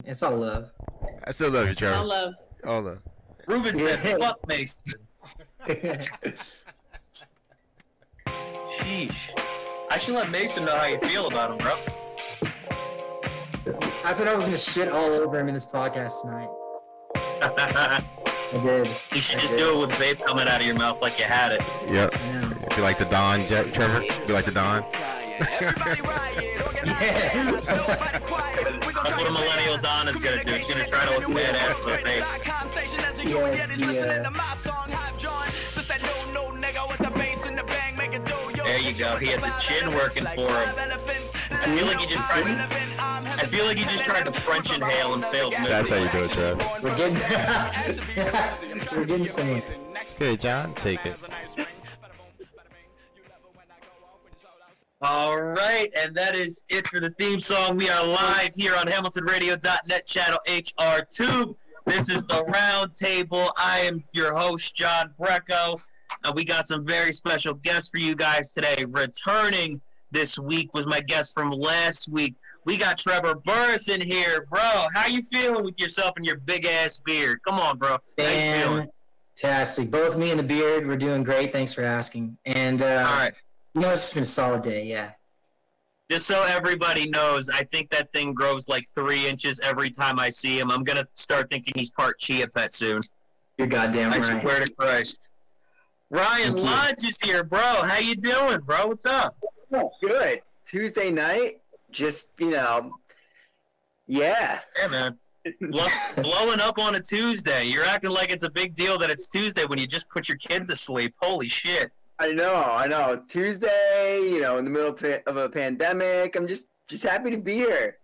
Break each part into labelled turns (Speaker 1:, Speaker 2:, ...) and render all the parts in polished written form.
Speaker 1: It's all love.
Speaker 2: I still love you, Trevor.
Speaker 3: All love.
Speaker 2: All love.
Speaker 4: Ruben said, "Fuck Mason." Sheesh. I should let Mason know how you feel about him, bro.
Speaker 1: I said I was gonna shit all over him in this podcast tonight. I did.
Speaker 4: You should just do it with vape coming out of your mouth like you had it.
Speaker 2: Yep.
Speaker 1: Yeah.
Speaker 2: If you like the Don, Trevor. If you like the Don.
Speaker 4: That's what a millennial Don is gonna do. He's gonna try to look badass with a vape. There you go. He had the chin working for him. I feel like he just tried to French inhale and failed miserably.
Speaker 2: That's how you do it, Trev.
Speaker 1: We're getting somewhere.
Speaker 2: Okay, John, take it.
Speaker 4: All right, and that is it for the theme song. We are live here on HamiltonRadio.net, channel HR2. This is the Round Table. I am your host, John Brecco. We got some very special guests for you guys today. Returning this week was my guest from last week. We got Trevor Burrus in here. Bro, how you feeling with yourself and your big-ass beard? Come on, bro. How you feeling?
Speaker 1: Fantastic. Both me and the beard, we're doing great. Thanks for asking. And,
Speaker 4: All right.
Speaker 1: It's just been a solid day, yeah.
Speaker 4: Just so everybody knows, I think that thing grows like 3 inches every time I see him. I'm going to start thinking he's part Chia Pet soon.
Speaker 1: You're goddamn right.
Speaker 4: I swear to Christ. Ryan Lodge is here, bro. How you doing, bro? What's up?
Speaker 5: Oh, good. Tuesday night, just, yeah.
Speaker 4: Yeah, man. Blowing up on a Tuesday. You're acting like it's a big deal that it's Tuesday when you just put your kid to sleep. Holy shit.
Speaker 5: I know. Tuesday, in the middle of a pandemic. I'm just happy to be here.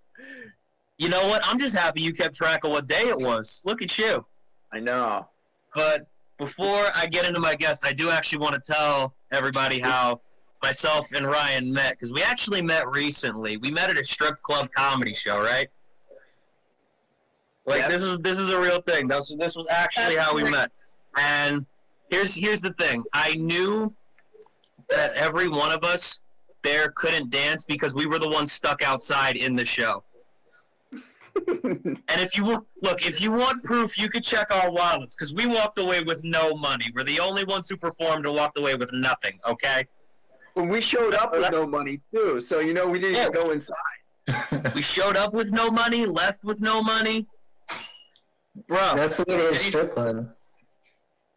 Speaker 4: You know what? I'm just happy you kept track of what day it was. Look at you.
Speaker 5: I know.
Speaker 4: But before I get into my guest, I do actually want to tell everybody how myself and Ryan met, because we actually met recently. We met at a strip club comedy show, right? Like, yep. This is a real thing. This was actually how we met. And here's the thing. I knew that every one of us there couldn't dance because we were the ones stuck outside in the show. And if you want proof, you could check our wallets, because we walked away with no money. We're the only ones who performed and walked away with nothing, okay?
Speaker 5: Well, we showed up with no money, too, so, we didn't even go inside.
Speaker 4: We showed up with no money, left with no money. Bro.
Speaker 1: That's the way it is, strip club.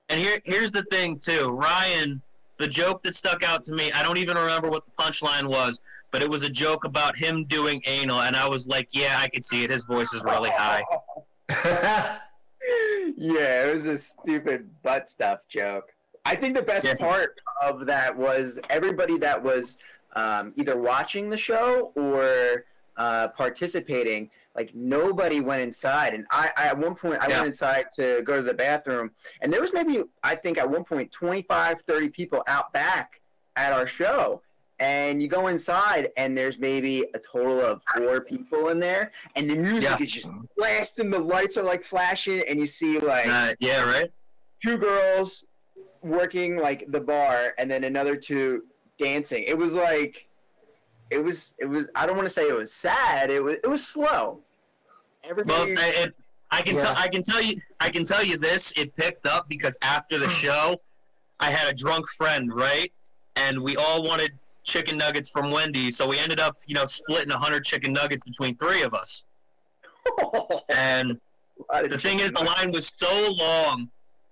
Speaker 4: And here's the thing, too. Ryan, the joke that stuck out to me, I don't even remember what the punchline was, but it was a joke about him doing anal, and I was like, yeah, I could see it. His voice is really high.
Speaker 5: Yeah, it was a stupid butt stuff joke. I think the best part of that was everybody that was either watching the show or participating. Like, nobody went inside. And I at one point, I went inside to go to the bathroom. And there was maybe, I think at one point, 25, 30 people out back at our show. And you go inside, and there's maybe a total of 4 people in there. And the music is just blasting. The lights are, like, flashing. And you see, like, 2 girls working, like, the bar. And then another 2 dancing. It was, like... It was. I don't want to say it was sad. It was slow. Everybody.
Speaker 4: Well, I can tell you this. It picked up because after the show, I had a drunk friend, right? And we all wanted chicken nuggets from Wendy's, so we ended up, splitting 100 chicken nuggets between 3 of us. And the thing is, the line was so long,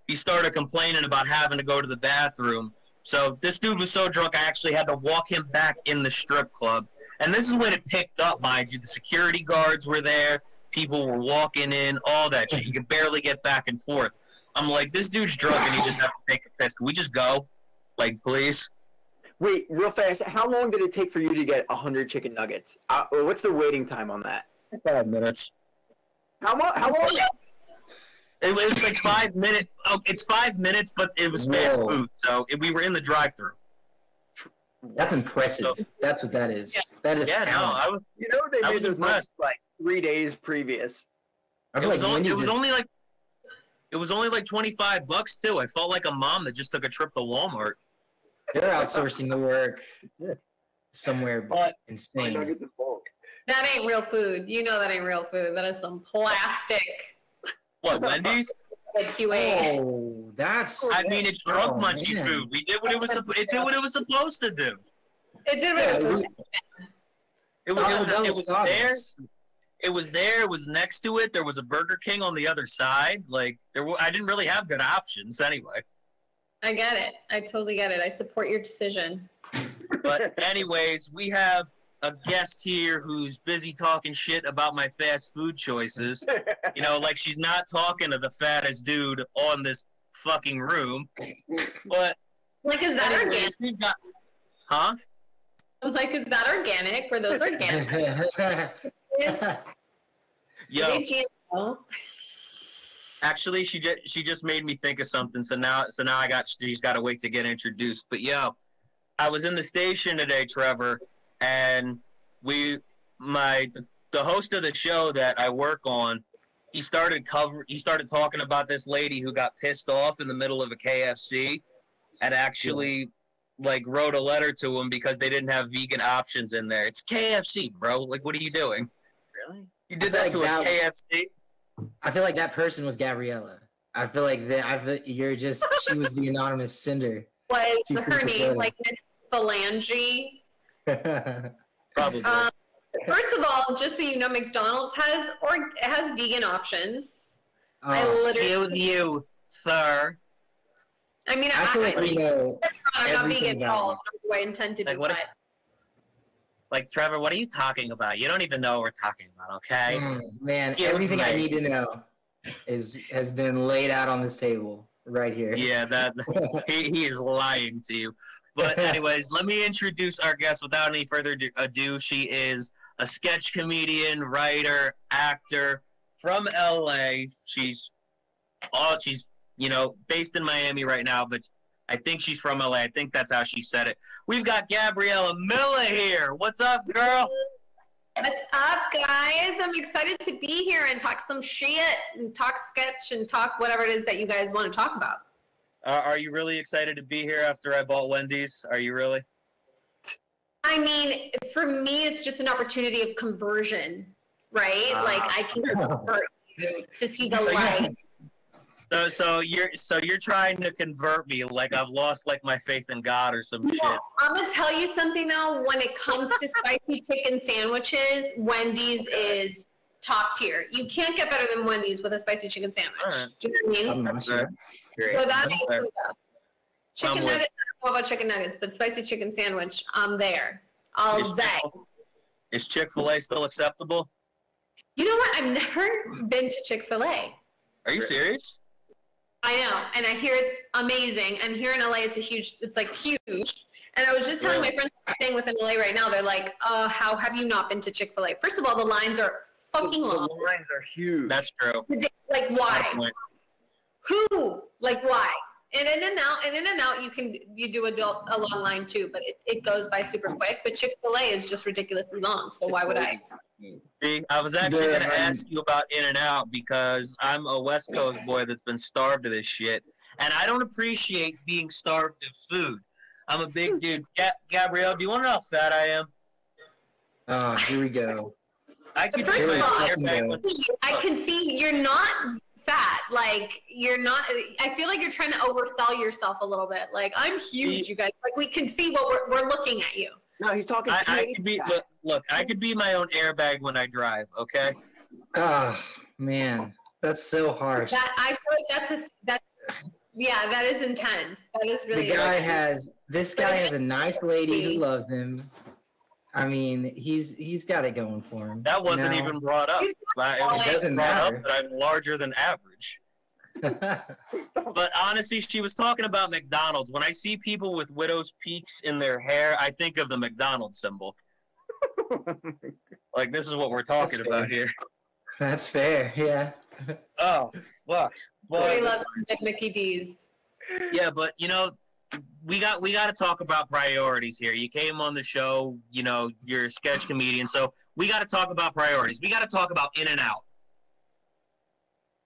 Speaker 4: he started complaining about having to go to the bathroom. So this dude was so drunk, I actually had to walk him back in the strip club. And this is when it picked up, mind you. The security guards were there. People were walking in, all that shit. You could barely get back and forth. I'm like, this dude's drunk and he just has to take a piss. Can we just go? Like, please?
Speaker 5: Wait, real fast. How long did it take for you to get 100 chicken nuggets? What's the waiting time on that?
Speaker 4: 5 minutes.
Speaker 5: How long?
Speaker 4: It was like 5 minutes. Oh, it's 5 minutes, but it was fast food, so we were in the drive-thru.
Speaker 1: That's impressive. So, that's what that is. That is talent.
Speaker 4: No, I was.
Speaker 5: They made those nuggets like 3 days previous.
Speaker 4: It was only like $25 too. I felt like a mom that just took a trip to Walmart.
Speaker 1: They're outsourcing the work somewhere insane.
Speaker 3: That ain't real food. You know that ain't real food. That is some plastic
Speaker 4: What, Wendy's?
Speaker 3: that you ate.
Speaker 1: Oh, that's.
Speaker 4: I mean, it's drunk munchy
Speaker 1: man.
Speaker 4: food. We did what it was. It did what it was supposed to do.
Speaker 3: It did what it was supposed to.
Speaker 4: It was
Speaker 1: That
Speaker 4: there.
Speaker 1: sawdust.
Speaker 4: It was there. It was next to it. There was a Burger King on the other side. Like I didn't really have good options anyway.
Speaker 3: I get it. I totally get it. I support your decision.
Speaker 4: But anyways, we have a guest here who's busy talking shit about my fast food choices. You know, like she's not talking to the fattest dude on this fucking room. But
Speaker 3: Like, is that
Speaker 4: anyways,
Speaker 3: organic?
Speaker 4: we've got, huh?
Speaker 3: I'm like, is that organic? Were those organic? It's,
Speaker 4: Yo,
Speaker 3: are they GMO?
Speaker 4: actually, she just made me think of something. So now she's got to wait to get introduced. But yo, I was in the station today, Trevor, and the host of the show that I work on, he started talking about this lady who got pissed off in the middle of a KFC, and actually like wrote a letter to him because they didn't have vegan options in there. It's KFC, bro. Like, what are you doing?
Speaker 5: Really?
Speaker 4: You did
Speaker 1: I
Speaker 4: that
Speaker 1: feel
Speaker 4: to a
Speaker 1: like
Speaker 4: KFC?
Speaker 1: I feel like that person was Gabriella. I feel like she was the anonymous cinder.
Speaker 3: Was
Speaker 1: She's
Speaker 3: her
Speaker 1: super
Speaker 3: name
Speaker 1: soda.
Speaker 3: like Miss Phalange?
Speaker 4: Probably.
Speaker 3: First of all, just so you know, McDonald's has vegan options. I
Speaker 1: Oh,
Speaker 3: literally,
Speaker 4: you, sir.
Speaker 3: I mean,
Speaker 1: I feel like we know
Speaker 3: I'm not
Speaker 1: everything
Speaker 3: vegan at
Speaker 1: about
Speaker 3: all.
Speaker 1: it.
Speaker 3: Nor do I intend to
Speaker 4: Like,
Speaker 3: be,
Speaker 4: what
Speaker 3: but
Speaker 4: Like, Trevor, what are you talking about? You don't even know what we're talking about, okay?
Speaker 1: Man,
Speaker 4: Yeah,
Speaker 1: everything I
Speaker 4: right.
Speaker 1: need to know has been laid out on this table right here.
Speaker 4: Yeah, that he is lying to you. But anyways, let me introduce our guest without any further ado. She is a sketch comedian, writer, actor from LA. She's based in Miami right now, but I think she's from LA. I think that's how she said it. We've got Gabriella Miller here. What's up, girl?
Speaker 3: what's up, guys? I'm excited to be here and talk some shit and talk sketch and talk whatever it is that you guys want to talk about.
Speaker 4: Are you really excited to be here after I bought Wendy's? Are you really?
Speaker 3: I mean, for me, it's just an opportunity of conversion, right? Like, I can convert you to see the light.
Speaker 4: So you're trying to convert me like I've lost like my faith in God or some shit.
Speaker 3: Well, I'm gonna tell you something now. When it comes to spicy chicken sandwiches, Wendy's is top tier. You can't get better than Wendy's with a spicy chicken sandwich.
Speaker 4: All right.
Speaker 3: Do you know what I mean?
Speaker 1: I'm not sure.
Speaker 5: Great.
Speaker 3: So that ain't
Speaker 4: Fair.
Speaker 3: food though. Chicken
Speaker 4: I'm with-
Speaker 3: nuggets, I don't know about chicken nuggets, but spicy chicken sandwich, I'm there. I'll say.
Speaker 4: Is Chick-fil-A still acceptable?
Speaker 3: You know what? I've never been to Chick-fil-A.
Speaker 4: Are you serious?
Speaker 3: I know, and I hear it's amazing. And here in LA, it's like huge. And I was just telling my friends staying within LA right now, they're like, how have you not been to Chick-fil-A? First of all, the lines are fucking long.
Speaker 5: The lines are huge.
Speaker 4: That's true.
Speaker 3: Like, why?
Speaker 4: Point.
Speaker 3: Who? Like, why? And in and out, you do a long line too, but it goes by super quick. But Chick-fil-A is just ridiculously long, so why would I?
Speaker 4: See, I was actually
Speaker 1: Yeah,
Speaker 4: going to ask you about In-N-Out because I'm a West Coast boy that's been starved to this shit. And I don't appreciate being starved of food. I'm a big dude. Gabrielle, do you want to know how fat I am?
Speaker 1: Oh, here we go.
Speaker 4: I could
Speaker 3: First
Speaker 4: do
Speaker 3: of
Speaker 4: my
Speaker 3: all,
Speaker 4: airbag with-
Speaker 3: I can see you're not fat. Like, you're not. I feel like you're trying to oversell yourself a little bit. Like, I'm huge, you guys. Like, we can see what we're looking at you.
Speaker 5: No, he's talking.
Speaker 4: I could be look. I could be my own airbag when I drive. Okay.
Speaker 1: Oh, man. That's so harsh.
Speaker 3: That I feel like that is intense. That is really.
Speaker 1: This guy has a nice lady who loves him. I mean, he's got it going for him.
Speaker 4: That wasn't
Speaker 1: you know?
Speaker 4: even brought up. It was
Speaker 1: doesn't
Speaker 4: brought
Speaker 1: matter.
Speaker 4: up that I'm larger than average. But honestly, she was talking about McDonald's. When I see people with widow's peaks in their hair, I think of the McDonald's symbol. Like, this is what we're talking
Speaker 1: That's
Speaker 4: about
Speaker 1: fair.
Speaker 4: here.
Speaker 1: That's fair, yeah.
Speaker 4: Oh, fuck.
Speaker 3: Everybody
Speaker 4: But,
Speaker 3: loves some big Mickey D's.
Speaker 4: yeah, but, we got to talk about priorities here. You came on the show, you're a sketch comedian, so we got to talk about priorities. We got to talk about In-N-Out.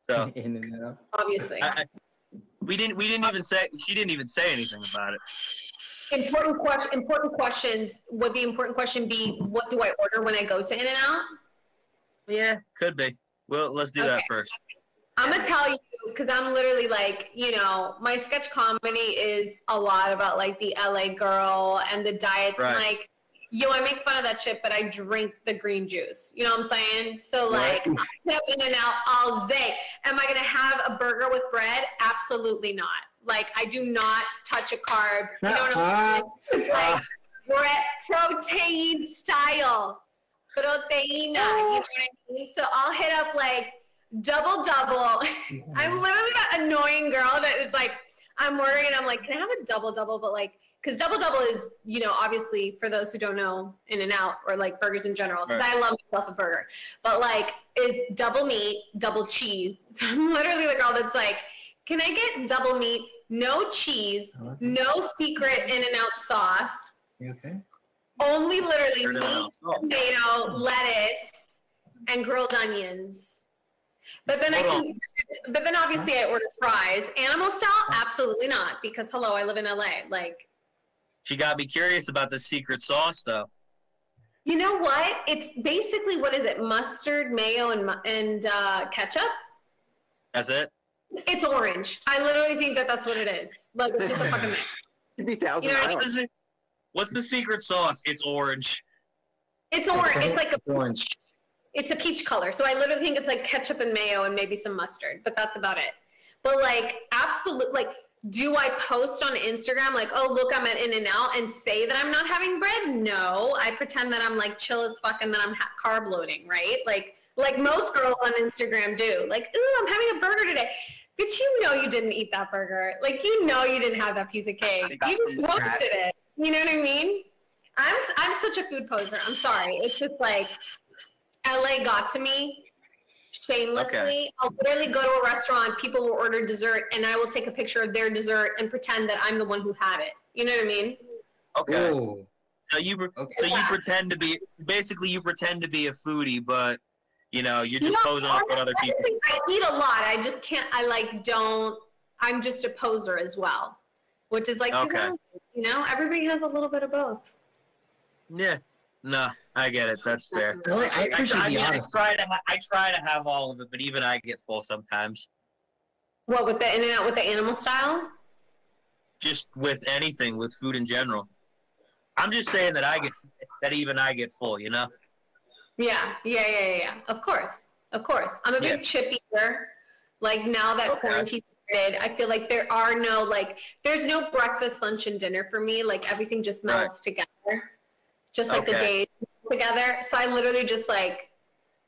Speaker 4: So
Speaker 1: In and out.
Speaker 3: Obviously,
Speaker 4: we didn't even say, she didn't even say anything about it.
Speaker 3: Important questions. Would the important question be, what do I order when I go to In-N-Out?
Speaker 4: Yeah, could be. Well, let's do that first.
Speaker 3: I'm going to tell you, because I'm literally like, my sketch comedy is a lot about like the LA girl and the diets.
Speaker 4: Right.
Speaker 3: And like, I make fun of that shit, but I drink the green juice. You know what I'm saying? So like, I'm In-N-Out all day. Am I going to have a burger with bread? Absolutely not. Like, I do not touch a carb. You know what I'm saying? Like, bread, protein style. Proteína. You know what I mean? So I'll hit up like double. I'm literally that annoying girl that it's like, I'm ordering and I'm like, can I have a double? But like, because double is, obviously for those who don't know, In-N-Out or like burgers in general, because I love myself a burger. But like, is double meat, double cheese. So I'm literally the girl that's like, can I get double meat, no cheese, no secret In-N-Out sauce?
Speaker 1: Okay.
Speaker 3: Only literally meat, tomato, lettuce, and grilled onions. But then obviously I order fries. Animal style? Absolutely not, because hello, I live in LA. Like,
Speaker 4: she got me curious about the secret sauce, though.
Speaker 3: You know what? It's basically, what is it? Mustard, mayo, and ketchup.
Speaker 4: That's it.
Speaker 3: It's orange. I literally think that's what it is. Like, it's just a fucking mix.
Speaker 5: It'd be thousand.
Speaker 4: What's the secret sauce? It's orange.
Speaker 3: It's orange. It's like
Speaker 1: orange.
Speaker 3: It's a peach color. So I literally think it's like ketchup and mayo and maybe some mustard, but that's about it. But like, absolutely, like, do I post on Instagram like, oh, look, I'm at In-N-Out and say that I'm not having bread? No. I pretend that I'm like chill as fuck and that I'm carb loading, right? Like most girls on Instagram do. Like, ooh, I'm having a burger today. Bitch, you didn't eat that burger. Like, you didn't have that piece of cake. You just posted it. You know what I mean? I'm such a food poser. I'm sorry. It's just like, LA got to me shamelessly. Okay. I'll literally go to a restaurant, people will order dessert, and I will take a picture of their dessert and pretend that I'm the one who had it. You know what I mean?
Speaker 4: Okay. Ooh. So you pretend to be, basically you pretend to be a foodie, but you're just posing off with other people.
Speaker 3: I eat a lot. I just can't, I'm just a poser as well, which is like,
Speaker 4: okay.
Speaker 3: Everybody has a little bit of both.
Speaker 4: Yeah. No, I get it. That's fair.
Speaker 1: Really? I
Speaker 4: try to have all of it, but even I get full sometimes.
Speaker 3: What, with the In-N-Out with the animal style?
Speaker 4: Just with anything, with food in general. I'm just saying that even I get full,
Speaker 3: Yeah. Of course. I'm a big chip eater. Like, now that quarantine started, I feel like there's no breakfast, lunch, and dinner for me. Like, everything just melts together. Just like the days together. So I literally just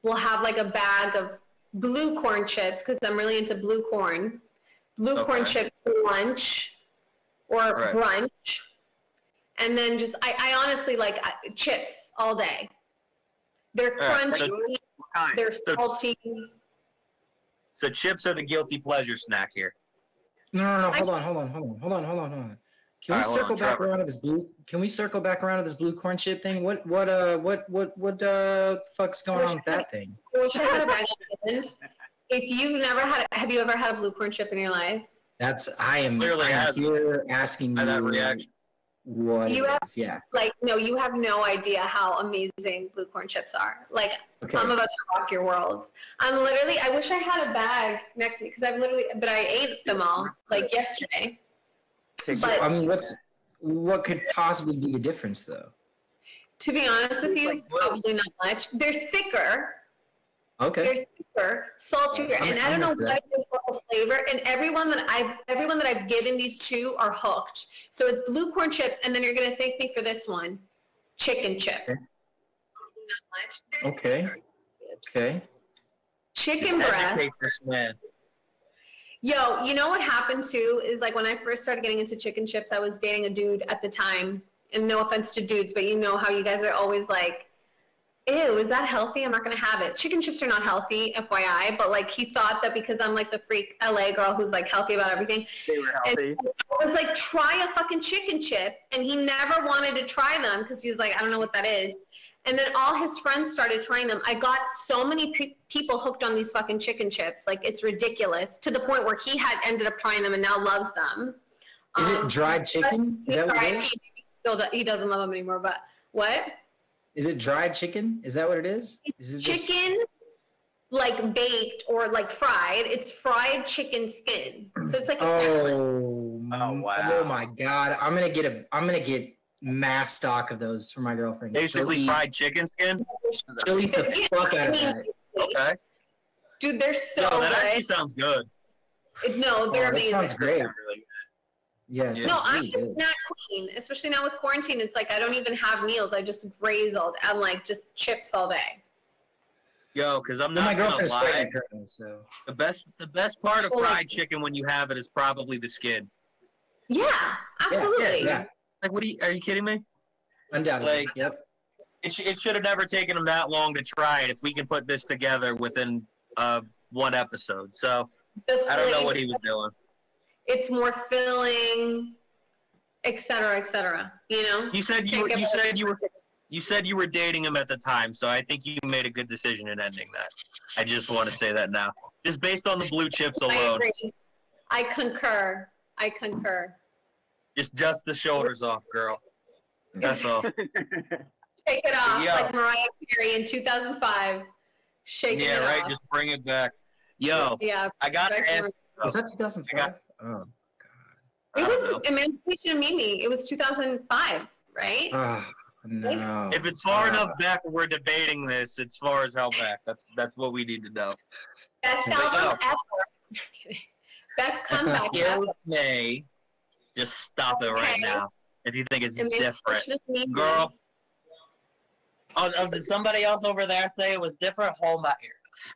Speaker 3: will have like a bag of blue corn chips because I'm really into blue corn. Corn chips for lunch or brunch. And then just, I honestly like chips all day. They're crunchy, they're salty.
Speaker 4: So chips are the guilty pleasure snack here.
Speaker 1: No. Hold on. Can we circle back around to this blue? Can we circle back around to this blue corn chip thing? What fuck's going on with that thing?
Speaker 3: I wish I had a bag of chips. If you've never had, have you ever had a blue corn chip in your life?
Speaker 1: I am here asking you
Speaker 4: that reaction.
Speaker 1: What you have, yeah.
Speaker 3: You have no idea how amazing blue corn chips are. Like, okay. I'm about to rock your world. I wish I had a bag next to me but I ate them all yesterday.
Speaker 1: But, I mean, what could possibly be the difference, though?
Speaker 3: To be honest with you, probably not much. They're thicker.
Speaker 1: Okay.
Speaker 3: They're thicker, saltier, and I don't know what it is about the flavor. And everyone that I've given these to are hooked. So it's blue corn chips, and then you're gonna thank me for this one, chicken chips.
Speaker 1: Okay.
Speaker 3: Chicken breast.
Speaker 4: Educate this man.
Speaker 3: Yo, you know what happened too is when I first started getting into chicken chips, I was dating a dude at the time, and no offense to dudes, but you know how you guys are always like, ew, is that healthy? I'm not gonna have it. Chicken chips are not healthy, FYI, but he thought that because I'm the freak LA girl who's healthy about everything.
Speaker 5: They were healthy.
Speaker 3: And I was try a fucking chicken chip, and he never wanted to try them because he's I don't know what that is. And then all his friends started trying them. I got so many people hooked on these fucking chicken chips. It's ridiculous, to the point where he had ended up trying them and now loves them.
Speaker 1: Is it dried chicken? Is that what it is?
Speaker 3: he doesn't love them anymore. But what?
Speaker 1: Is it dried chicken? Is that what it is? Is it
Speaker 3: Chicken, like baked or like fried. It's fried chicken skin. So it's like a salad.
Speaker 5: Oh, wow.
Speaker 1: Oh my God! I'm gonna get mass stock of those for my girlfriend.
Speaker 4: Basically fried chicken skin.
Speaker 1: She'll eat the fuck out of that.
Speaker 4: Okay.
Speaker 3: Dude, they're so
Speaker 4: Yo, that
Speaker 3: good.
Speaker 4: actually sounds good.
Speaker 3: No, they're
Speaker 1: That
Speaker 3: amazing.
Speaker 1: sounds great.
Speaker 4: Really
Speaker 1: Yeah. it
Speaker 3: No,
Speaker 1: sounds
Speaker 3: I'm
Speaker 1: really
Speaker 3: a
Speaker 1: good.
Speaker 3: snack queen, especially now with quarantine. It's like I don't even have meals. I just graze and like just chips all day.
Speaker 4: Yo, because I'm
Speaker 1: Well, my
Speaker 4: not gonna
Speaker 1: girlfriend's
Speaker 4: lie.
Speaker 1: pregnant currently, so.
Speaker 4: The best part of
Speaker 3: Well, like-
Speaker 4: fried chicken when you have it is probably the skin.
Speaker 3: Yeah, absolutely.
Speaker 1: Yeah.
Speaker 4: Like, are you kidding me?
Speaker 1: Undoubtedly.
Speaker 4: Like-
Speaker 1: Yep.
Speaker 4: It should have never taken them that long to try it if we can put this together within one episode. So
Speaker 3: The
Speaker 4: I don't know
Speaker 3: flavor,
Speaker 4: what he was doing.
Speaker 3: It's more filling, et cetera, you know?
Speaker 4: You said you said you were dating him at the time, so I think you made a good decision in ending that. I just want to say that now. Just based on the blue chips
Speaker 3: I
Speaker 4: alone.
Speaker 3: agree. I concur.
Speaker 4: Just dust the shoulders off, girl. That's all.
Speaker 3: Take it off
Speaker 4: Yo.
Speaker 3: like Mariah Carey in 2005. Shaking
Speaker 4: Yeah,
Speaker 3: it
Speaker 4: right?
Speaker 3: off.
Speaker 4: Just bring it back. Yo,
Speaker 3: Yeah.
Speaker 4: I got to ask.
Speaker 1: Was that 2005? Oh.
Speaker 3: It
Speaker 4: I don't know.
Speaker 3: was Emancipation of Mimi. It was 2005, right?
Speaker 1: Oh, no.
Speaker 4: If it's far enough back where we're debating this, it's far as hell back. That's what we need to know.
Speaker 3: Best album ever. Best comeback ever.
Speaker 4: If May, just stop it right
Speaker 3: Okay.
Speaker 4: now. If you think it's different.
Speaker 3: Emancipation of Mimi.
Speaker 4: Girl. Oh, did somebody else over there say it was different? Hold my ears.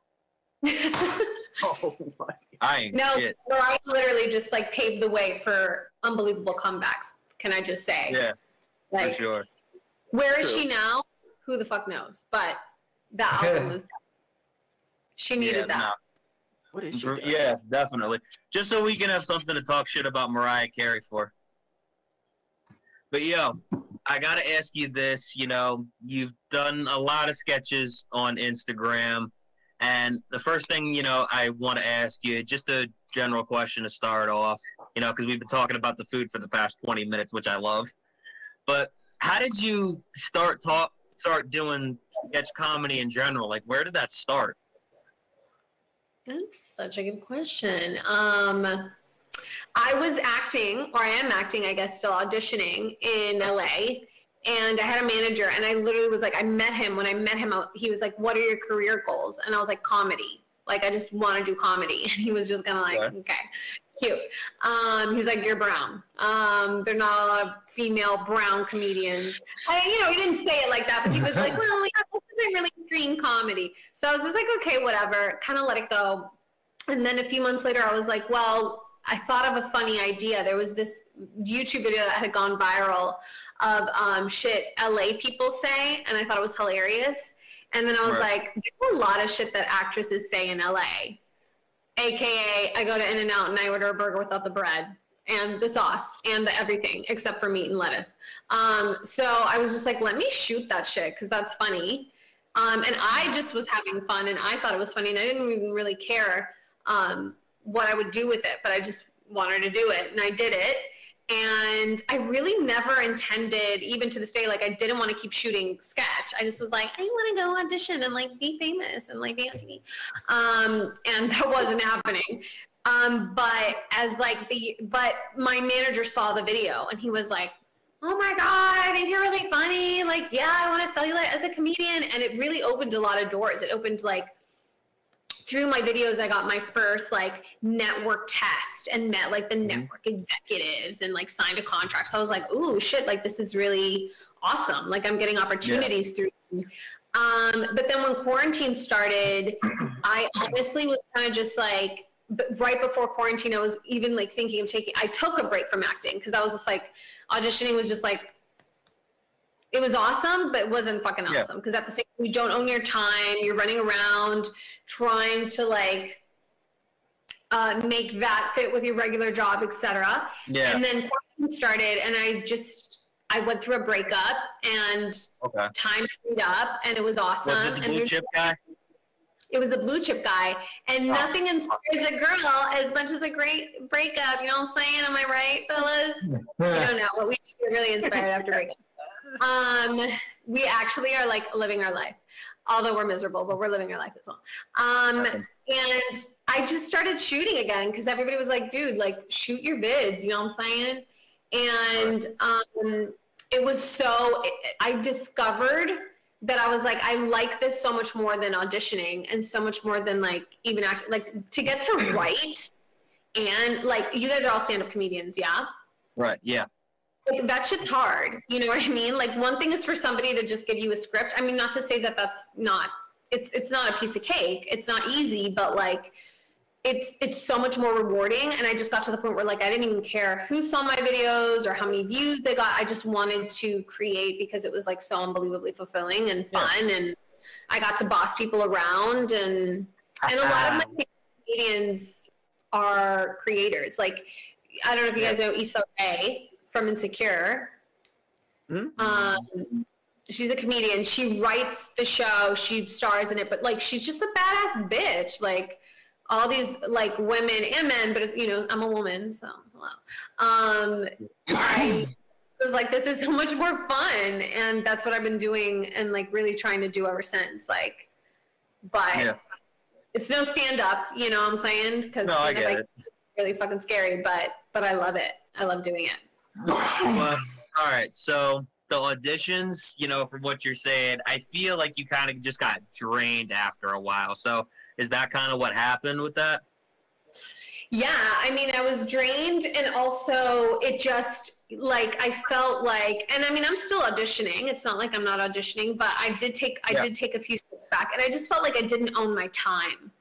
Speaker 5: Oh my.
Speaker 4: I ain't
Speaker 3: No,
Speaker 4: shit.
Speaker 3: Mariah literally just like paved the way for unbelievable comebacks. Can I just say?
Speaker 4: Yeah,
Speaker 3: Like,
Speaker 4: for sure.
Speaker 3: where is
Speaker 5: True.
Speaker 3: she now? Who the fuck knows? But that album was. She needed
Speaker 4: Yeah,
Speaker 3: that.
Speaker 5: What is she
Speaker 4: no.
Speaker 5: doing?
Speaker 4: Yeah, definitely. Just so we can have something to talk shit about Mariah Carey for. But yo, I gotta ask you this. You know, you've done a lot of sketches on Instagram, and the first thing I want to ask you, just a general question to start off. Because we've been talking about the food for the past 20 minutes, which I love. But how did you start doing sketch comedy in general? Like, where did that start?
Speaker 3: That's such a good question. I was acting, or I am acting, I guess, still auditioning in LA. And I had a manager, and I literally was like, I met him. When I met him, he was like, what are your career goals? And I was like, comedy. Like, I just want to do comedy. And he was just kind of like, okay, cute. He's like, you're brown. There are not a lot of female brown comedians. He didn't say it like that, but he was like, well, yeah, this isn't really green comedy. So I was just like, okay, whatever, kind of let it go. And then a few months later, I was like, well, I thought of a funny idea. There was this YouTube video that had gone viral of shit LA people say, and I thought it was hilarious. And then I was like, there's a lot of shit that actresses say in LA. AKA, I go to In-N-Out and I order a burger without the bread and the sauce and the everything except for meat and lettuce. So I was just like, let me shoot that shit because that's funny. And I just was having fun and I thought it was funny and I didn't even really care what I would do with it, but I just wanted to do it and I did it. And I really never intended, even to this day, like I didn't want to keep shooting sketch. I just was like, I want to go audition and like be famous and like be on TV. And that wasn't happening. But my manager saw the video and he was like, oh my God, I think you're really funny. Like, yeah, I want to sell you as a comedian. And it really opened a lot of doors. It opened through my videos, I got my first network test and met the network executives and signed a contract. So I was like, ooh, shit, this is really awesome. I'm getting opportunities through. But then when quarantine started, I honestly was kind of just right before quarantine, I was even thinking of I took a break from acting because I was just auditioning was just it was awesome, but it wasn't fucking awesome. Because at the same time, you don't own your time. You're running around trying to make that fit with your regular job, etc.
Speaker 4: Yeah.
Speaker 3: And then quarantine started, and I went through a breakup, and time freed up, and it was awesome.
Speaker 4: Was it the blue chip guy?
Speaker 3: it was a blue chip guy, and nothing inspires a girl as much as a great breakup. You know what I'm saying? Am I right, fellas? You don't know, but we were really inspired after breakup. We actually are like living our life, although we're miserable, but we're living our life as well. And I just started shooting again because everybody was like, dude, like shoot your vids, you know what I'm saying? And it was so, I discovered that I was like, I like this so much more than auditioning and so much more than like even actually, like to get to write, and like you guys are all stand-up comedians, yeah?
Speaker 4: Right, yeah.
Speaker 3: Like, that shit's hard, you know what I mean? Like one thing is for somebody to just give you a script. I mean, not to say that that's not, it's not a piece of cake. It's not easy, but like it's so much more rewarding. And I just got to the point where like I didn't even care who saw my videos or how many views they got. I just wanted to create because it was like so unbelievably fulfilling and fun, and I got to boss people around, and a lot of my comedians are creators. Like I don't know if you guys know Issa Rae from Insecure.
Speaker 5: Mm-hmm.
Speaker 3: She's a comedian. She writes the show. She stars in it, but like she's just a badass bitch. Like all these like women and men, but it's, you know, I'm a woman, so hello. I was like, this is so much more fun, and that's what I've been doing and like really trying to do ever since. Like, but it's no stand up, you know what I'm saying? Because
Speaker 4: no, I get it.
Speaker 3: It's really fucking scary, but I love it. I love doing it.
Speaker 4: Well, all right, so the auditions, you know, from what you're saying, I feel like you kind of just got drained after a while. So is that kind of what happened with that?
Speaker 3: Yeah, I mean, I was drained, and also it just, like, I felt like, and I mean, I'm still auditioning. It's not like I'm not auditioning, but I did take a few steps back, and I just felt like I didn't own my time,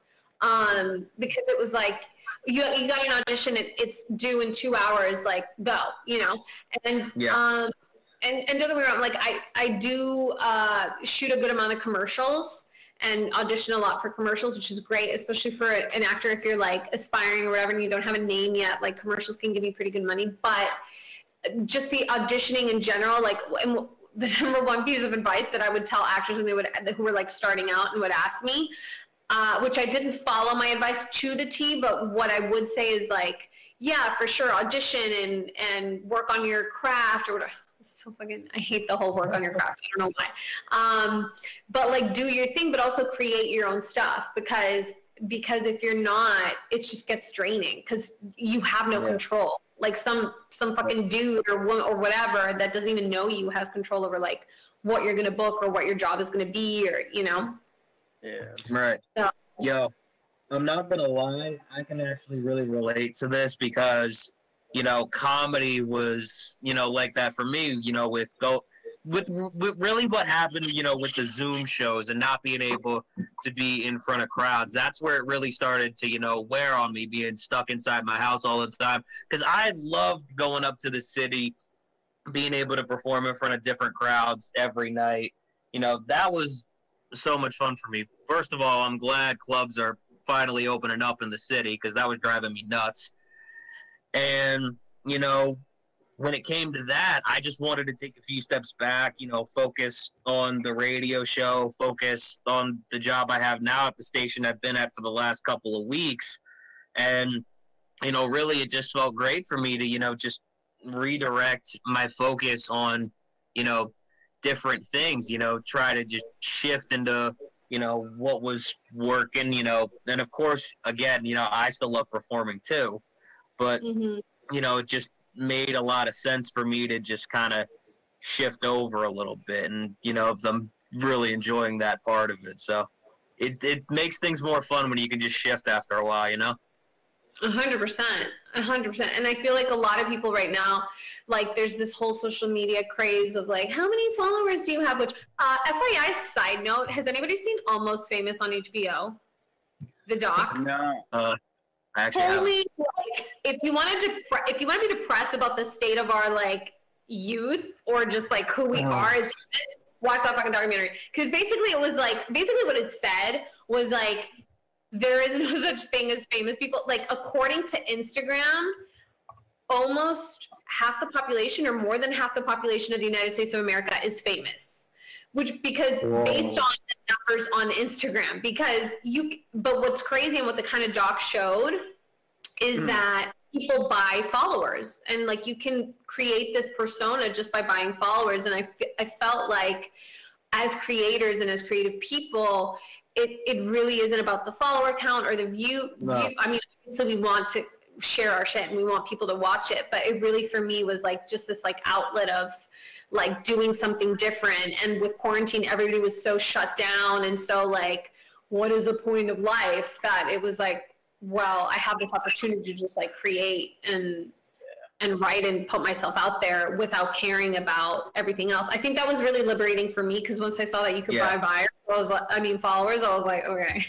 Speaker 3: because it was like, you got an audition, it's due in 2 hours, like, go, you know, and and don't get me wrong, like I do shoot a good amount of commercials and audition a lot for commercials, which is great, especially for an actor if you're like aspiring or whatever and you don't have a name yet. Like commercials can give you pretty good money, but just the auditioning in general, like, and the number one piece of advice that I would tell actors who were like starting out and would ask me, which I didn't follow my advice to the T, but what I would say is like, yeah, for sure, audition and work on your craft or whatever. So fucking, I hate the whole work on your craft. I don't know why. But like do your thing, but also create your own stuff, because if you're not, it just gets draining because you have no control. Like some fucking dude or whatever that doesn't even know you has control over like what you're gonna book or what your job is gonna be, or you know.
Speaker 5: Yeah.
Speaker 4: Right.
Speaker 3: So,
Speaker 4: Yo, I'm not gonna lie, I can actually really relate to this because, you know, comedy was, you know, like that for me, you know, with really what happened, you know, with the Zoom shows and not being able to be in front of crowds. That's where it really started to, you know, wear on me, being stuck inside my house all the time. Because I loved going up to the city, being able to perform in front of different crowds every night. You know, that was so much fun for me. First of all, I'm glad clubs are finally opening up in the city because that was driving me nuts. And, you know, when it came to that, I just wanted to take a few steps back, you know, focus on the radio show, focus on the job I have now at the station I've been at for the last couple of weeks. And, you know, really it just felt great for me to, you know, just redirect my focus on, you know, different things, you know, try to just shift into, you know, what was working, you know. And, of course, again, you know, I still love performing too. But, you know, it just made a lot of sense for me to just kind of shift over a little bit. And, you know, I'm really enjoying that part of it. So it makes things more fun when you can just shift after a while, you know?
Speaker 3: 100%. 100%. And I feel like a lot of people right now, like there's this whole social media craze of like, how many followers do you have? Which, FYI side note, has anybody seen Almost Famous on HBO? The doc?
Speaker 5: No.
Speaker 3: Holy, like, if you want to be depressed about the state of our like youth or just like who we are as humans, watch that fucking documentary. Because basically what it said was like, there is no such thing as famous people. Like according to Instagram, almost half the population or more than half the population of the United States of America is famous, because based on the numbers on Instagram, but what's crazy and what the kind of doc showed is that people buy followers, and like you can create this persona just by buying followers. And I felt like as creators and as creative people, it really isn't about the follower count or the view. I mean, so we want to share our shit and we want people to watch it, but it really for me was like just this like outlet of like doing something different. And with quarantine, everybody was so shut down and so like, what is the point of life, that it was like, well, I have this opportunity to just like create and write and put myself out there without caring about everything else. I think that was really liberating for me, because once I saw that you could buy buyers, followers, I was like, okay.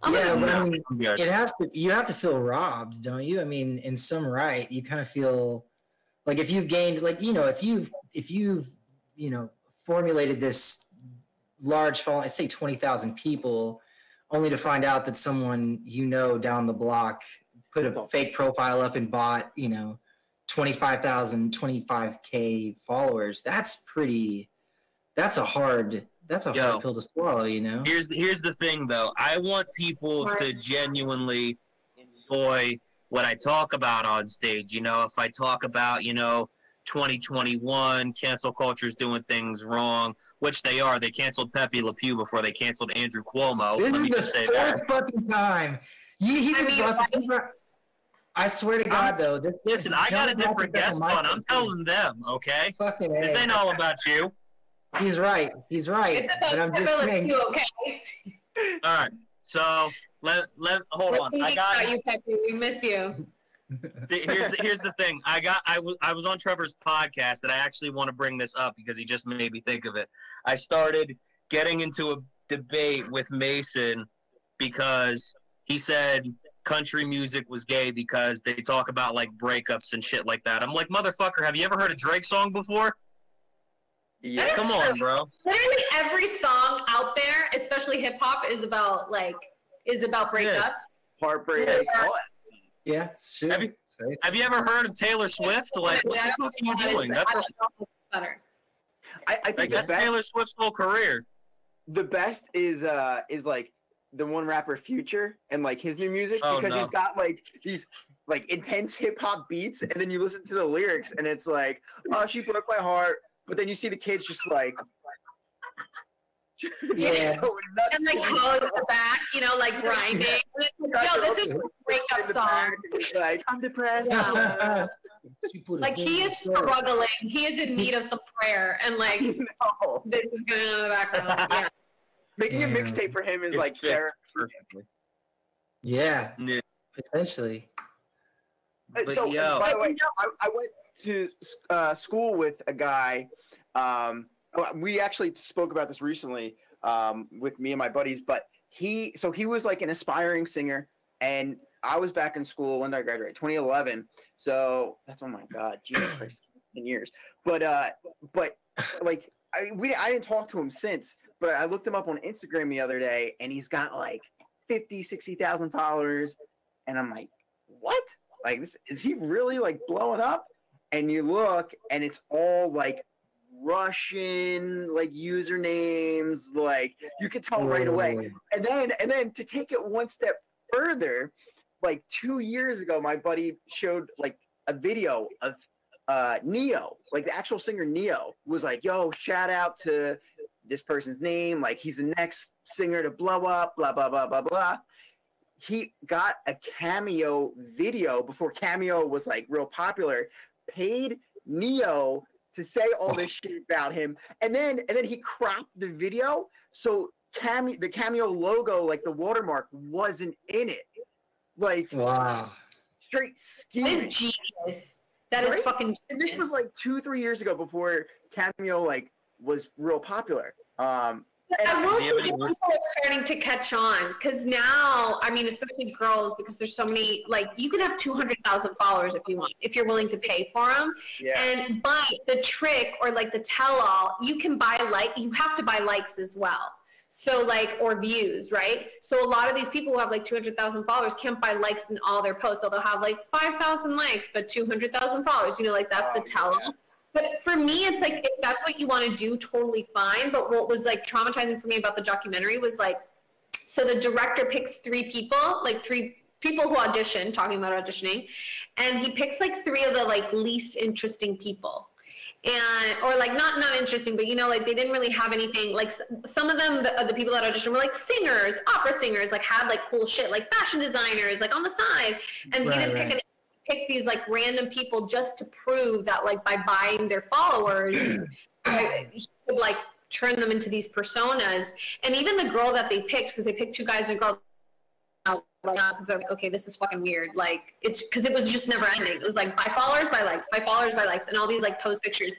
Speaker 1: It has to. You have to feel robbed, don't you? I mean, in some right, you kind of feel like if you've gained, like if you've formulated this large following, say 20,000 people, only to find out that someone down the block put a fake profile up and bought 25K followers. That's a hard pill to swallow,
Speaker 4: Here's the thing though. I want people to genuinely enjoy what I talk about on stage. If I talk about, 2021, cancel culture's doing things wrong, which they are. They canceled Pepe Le Pew before they canceled Andrew Cuomo.
Speaker 1: This is the fourth fucking time. I swear to God, though.
Speaker 4: Listen, I got a different guest on. I'm telling them, okay?
Speaker 1: Fucking
Speaker 4: this ain't all about you.
Speaker 1: He's right. It's about Pepe, okay?
Speaker 4: All right. So hold on. I got
Speaker 3: you, Pepe. We miss you.
Speaker 4: Here's the thing. I was on Trevor's podcast, and I actually want to bring this up because he just made me think of it. I started getting into a debate with Mason because he said country music was gay because they talk about like breakups and shit like that. I'm like, motherfucker, have you ever heard a Drake song before? Yeah, come on, bro.
Speaker 3: Literally every song out there, especially hip hop, is about breakups.
Speaker 5: Heartbreak.
Speaker 1: Yeah, it's true.
Speaker 4: Have you ever heard of Taylor Swift? Like, what the fuck are you doing? That's
Speaker 3: better.
Speaker 5: I think
Speaker 4: that's Taylor Swift's whole career.
Speaker 5: The best is like the one rapper Future and like his new music, because he's got like these like intense hip hop beats, and then you listen to the lyrics and it's like, oh, she broke my heart, but then you see the kids just like
Speaker 1: yeah,
Speaker 3: and like clothes in the back, like grinding. Yo, this is a breakup song.
Speaker 5: Like, I'm depressed.
Speaker 3: Yeah. Like he is struggling. He is in need of some prayer, and like this is going on in the background. Yeah.
Speaker 5: Making a mixtape for him is like therapy.
Speaker 1: Yeah, potentially.
Speaker 4: But
Speaker 5: so, by the way, I went to school with a guy. We actually spoke about this recently with me and my buddies, but he was like an aspiring singer, and I was back in school when did I graduate? 2011. So that's, oh my God, Jesus Christ, 10 years. But like I didn't talk to him since, but I looked him up on Instagram the other day, and he's got like 60,000 followers, and I'm like, what? Like, is he really like blowing up? And you look, and it's all like Russian like usernames, like you can tell right away. And then to take it one step further, like 2 years ago, my buddy showed like a video of Neo, like the actual singer Neo, was like, yo, shout out to this person's name, like he's the next singer to blow up, blah blah blah blah blah. He got a Cameo video before Cameo was like real popular, paid Neo to say all this shit about him, and then he cropped the video so the Cameo logo, like the watermark, wasn't in it. Like,
Speaker 1: wow,
Speaker 5: straight scheming.
Speaker 3: That is genius. That is fucking genius.
Speaker 5: And this was like 2-3 years ago, before Cameo like was real popular.
Speaker 3: I will say people are starting to catch on, because now, I mean, especially girls, because there's so many, like, you can have 200,000 followers if you want, if you're willing to pay for them. Yeah. But the trick, or like the tell-all, you can buy you have to buy likes as well. So like, or views, right? So a lot of these people who have like 200,000 followers can't buy likes in all their posts. So they'll have like 5,000 likes, but 200,000 followers, like that's the tell-all. But for me, it's like, if that's what you want to do, totally fine. But what was like traumatizing for me about the documentary was like, so the director picks three people who audition, talking about auditioning, and he picks like three of the like least interesting people. And, or like not interesting, but you know, like they didn't really have anything, like some of them, the people that auditioned were like singers, opera singers, like had like cool shit, like fashion designers, like on the side. And he didn't pick these like random people just to prove that like by buying their followers, he would like turn them into these personas. And even the girl that they picked, because they picked two guys and a girl, because they're like, okay, this is fucking weird. Like, it's because it was just never ending. It was like, by followers, by likes, by followers, by likes, and all these like pose pictures.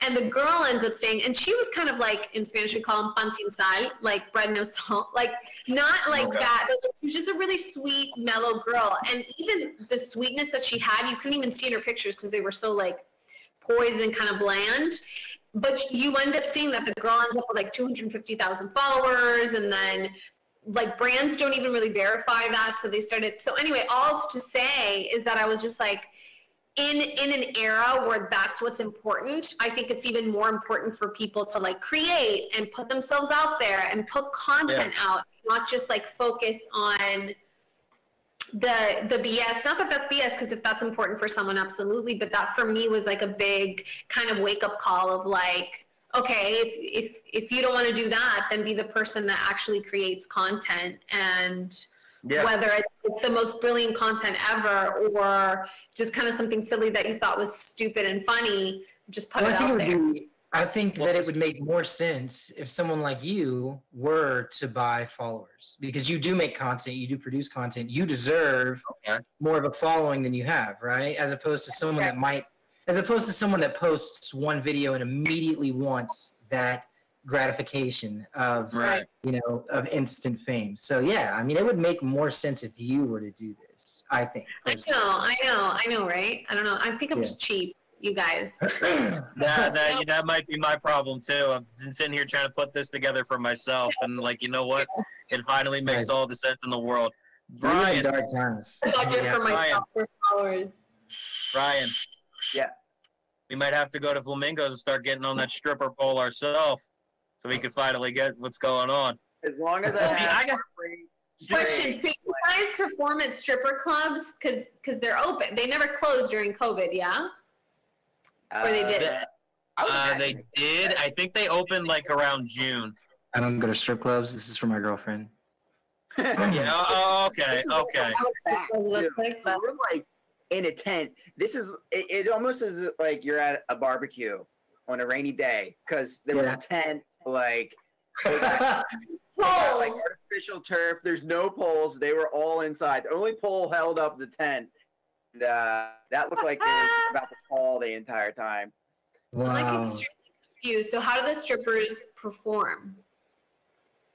Speaker 3: And the girl ends up staying, and she was kind of like, in Spanish we call them pan sin sal, like bread no salt, like not like that, but like, she was just a really sweet, mellow girl. And even the sweetness that she had, you couldn't even see in her pictures because they were so like poised and kind of bland. But you end up seeing that the girl ends up with like 250,000 followers, and then like brands don't even really verify that, so they started. So anyway, all to say is that I was just like, in an era where that's what's important, I think it's even more important for people to like create and put themselves out there and put content out, not just like focus on the BS. Not that that's BS, because if that's important for someone, absolutely, but that for me was like a big kind of wake up call of like, okay, if you don't want to do that, then be the person that actually creates content. And whether it's the most brilliant content ever or just kind of something silly that you thought was stupid and funny, just put it out there.
Speaker 1: I think that it would make more sense if someone like you were to buy followers, because you do make content, you do produce content, you deserve more of a following than you have, right? As opposed to someone that posts one video and immediately wants that gratification of, of instant fame. So yeah, I mean, it would make more sense if you were to do this, I think.
Speaker 3: I know, right? I don't know. I think I'm just cheap, you guys.
Speaker 4: that might be my problem too. I've been sitting here trying to put this together for myself, and like, you know what? It finally makes all the sense in the world. Brian,
Speaker 1: dark times.
Speaker 3: Budget for myself for followers.
Speaker 4: Brian.
Speaker 5: Yeah.
Speaker 4: We might have to go to Flamingos and start getting on that stripper pole ourselves, so we can finally get what's going on.
Speaker 5: As long as
Speaker 4: I got
Speaker 3: question. So you guys perform at stripper clubs because they're open. They never closed during COVID, yeah? Or they did?
Speaker 4: They did. I think they opened like around June.
Speaker 1: I don't go to strip clubs. This is for my girlfriend.
Speaker 4: Yeah. Okay.
Speaker 5: We're like in a tent. This is it almost is like you're at a barbecue on a rainy day, because there was a tent, like artificial turf. There's no poles. They were all inside. The only pole held up the tent, and that looked like it was about to fall the entire time.
Speaker 1: Wow.
Speaker 3: I'm like extremely confused. So how do the strippers perform?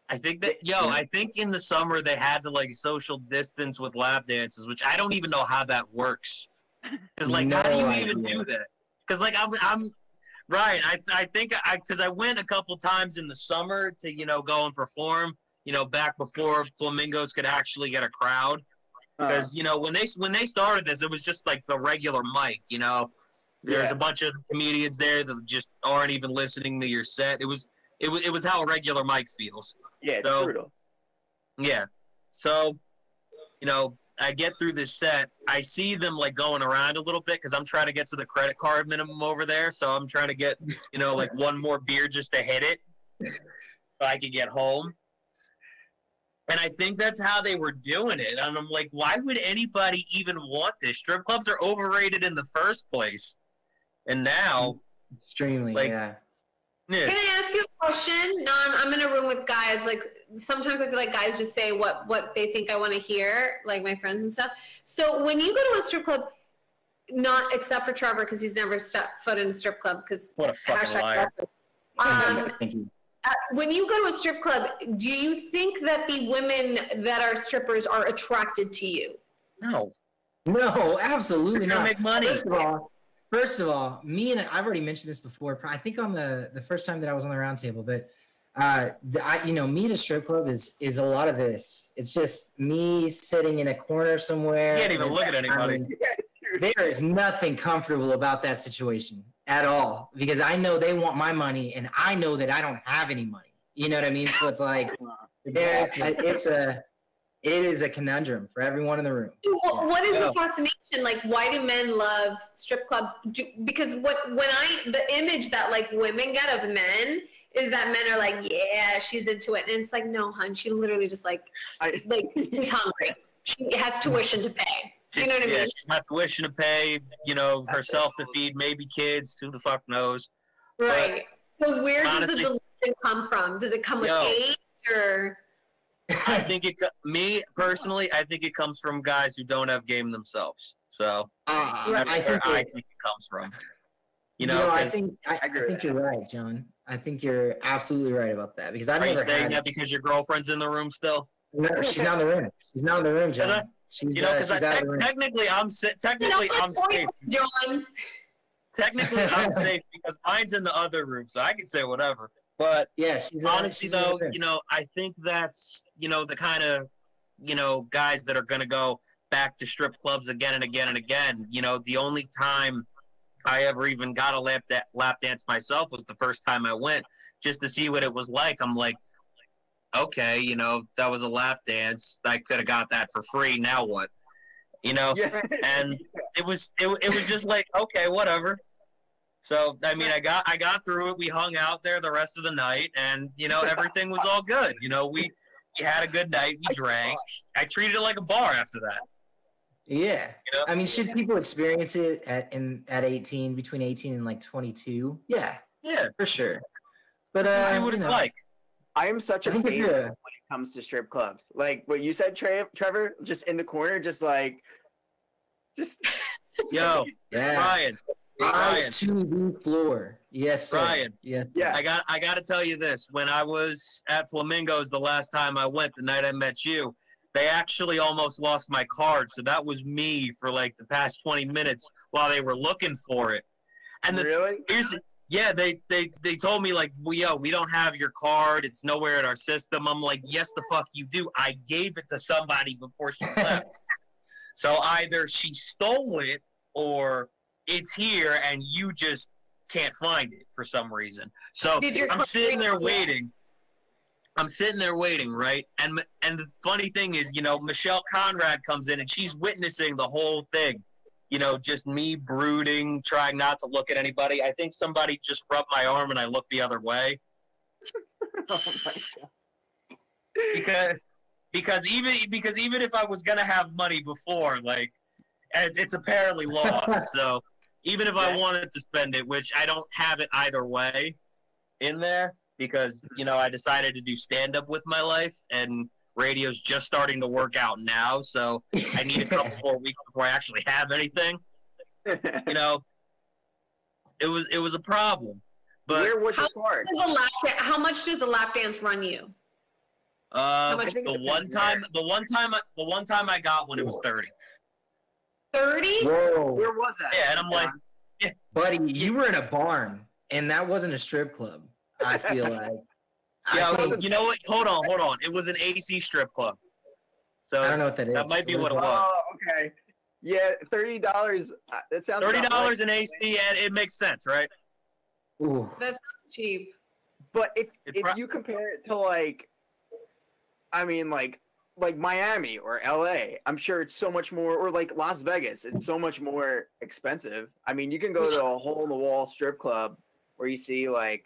Speaker 4: I think that I think in the summer they had to like social distance with lap dances, which I don't even know how that works. Because like, how do you even do that? Because like I'm Ryan. I think because I went a couple times in the summer to go and perform. Back before Flamingos could actually get a crowd. Because when they started this, it was just like the regular mic. There's a bunch of comedians there that just aren't even listening to your set. It was how a regular mic feels.
Speaker 5: Yeah, it's brutal.
Speaker 4: Yeah. So, I get through this set. I see them like going around a little bit because I'm trying to get to the credit card minimum over there. So I'm trying to get, like one more beer just to hit it so I could get home. And I think that's how they were doing it. And I'm like, why would anybody even want this? Strip clubs are overrated in the first place. And now,
Speaker 1: extremely,
Speaker 4: Yeah.
Speaker 3: Can I ask you a question? No, I'm in a room with guys. Like, sometimes I feel like guys just say what they think I want to hear, like my friends and stuff. So when you go to a strip club, not except for Trevor, because he's never stepped foot in a strip club. Because
Speaker 4: what a fucking liar.
Speaker 1: Thank you.
Speaker 3: When you go to a strip club, do you think that the women that are strippers are attracted to you?
Speaker 4: No,
Speaker 1: absolutely not.
Speaker 4: Make money.
Speaker 1: First of all, me and I've already mentioned this before. I think on the first time that I was on the round table, but me at a strip club is a lot of this. It's just me sitting in a corner somewhere.
Speaker 4: You can't even look at anybody.
Speaker 1: There is nothing comfortable about that situation. at all because I know they want my money and I know that I don't have any money. You know what I mean? So it's like, it is a conundrum for everyone in the room.
Speaker 3: What is the fascination? Like, why do men love strip clubs? Because the image that like women get of men is that men are like, yeah, she's into it, and it's like, no, hun, she literally just like she's hungry. She has tuition to pay. You know what I mean?
Speaker 4: She's got tuition to pay. You know, herself to feed, maybe kids. Who the fuck knows?
Speaker 3: Right. So where does the delusion come from? Does it come with age or?
Speaker 4: I think me personally, I think it comes from guys who don't have game themselves. So I think it comes from.
Speaker 1: I think you're right, John. I think you're absolutely right about that because I've never had. Are you saying
Speaker 4: that because your girlfriend's in the room still?
Speaker 1: No, she's not in the room. She's not in the room, John.
Speaker 4: Technically, I'm safe.
Speaker 3: John.
Speaker 4: Technically, I'm safe because mine's in the other room, so I can say whatever. But honestly, though, I think that's, the kind of, guys that are going to go back to strip clubs again and again and again. The only time I ever even got a lap dance myself was the first time I went just to see what it was like. I'm like, okay, that was a lap dance. I could have got that for free. Now what? And it was just like, okay, whatever. So, I mean, I got through it. We hung out there the rest of the night, and, everything was all good. We had a good night. We drank. I treated it like a bar after that.
Speaker 1: Yeah. I mean, should people experience it at 18, between 18 and, like, 22? Yeah. Yeah. For sure. But,
Speaker 4: what it's like.
Speaker 5: I am such a hater when it comes to strip clubs. Like, what you said, Trevor, just in the corner, just.
Speaker 4: Yo, Ryan.
Speaker 1: Eyes to the floor. Yes, sir.
Speaker 4: Ryan.
Speaker 1: Yes.
Speaker 5: Yeah.
Speaker 4: I got to tell you this. When I was at Flamingos the last time I went, the night I met you, they actually almost lost my card. So that was me for like the past 20 minutes while they were looking for it. And
Speaker 5: really?
Speaker 4: They told me like, we don't have your card. It's nowhere in our system. I'm like, yes, the fuck you do. I gave it to somebody before she left. So either she stole it or it's here and you just can't find it for some reason. So I'm sitting there waiting. Right? And the funny thing is, Michelle Conrad comes in and she's witnessing the whole thing. Just me brooding, trying not to look at anybody. I think somebody just rubbed my arm and I looked the other way.
Speaker 5: Oh my God.
Speaker 4: Because even if I was gonna have money before, like, it's apparently lost. So even if I wanted to spend it, which I don't have it either way in there, because I decided to do stand up with my life, and radio's just starting to work out now. So I need a couple more weeks before I actually have anything. It was a problem. But
Speaker 5: where was your card?
Speaker 3: How much does a lap dance run you?
Speaker 4: The one time I got one, it was 30.
Speaker 3: 30?
Speaker 1: Whoa.
Speaker 5: Where was that?
Speaker 4: Yeah, and I'm like,
Speaker 1: buddy, you were in a barn, and that wasn't a strip club. I feel like.
Speaker 4: You know what? Hold on. It was an AC strip club. So
Speaker 1: I don't know what that is.
Speaker 4: That might be what it was.
Speaker 5: Oh, okay. Yeah, $30. That sounds
Speaker 4: $30 in AC, and it makes sense, right?
Speaker 1: Ooh.
Speaker 3: That sounds cheap.
Speaker 5: But if you compare it to like Miami or LA, I'm sure it's so much more, or like Las Vegas, it's so much more expensive. I mean, you can go to a hole-in-the-wall strip club where you see like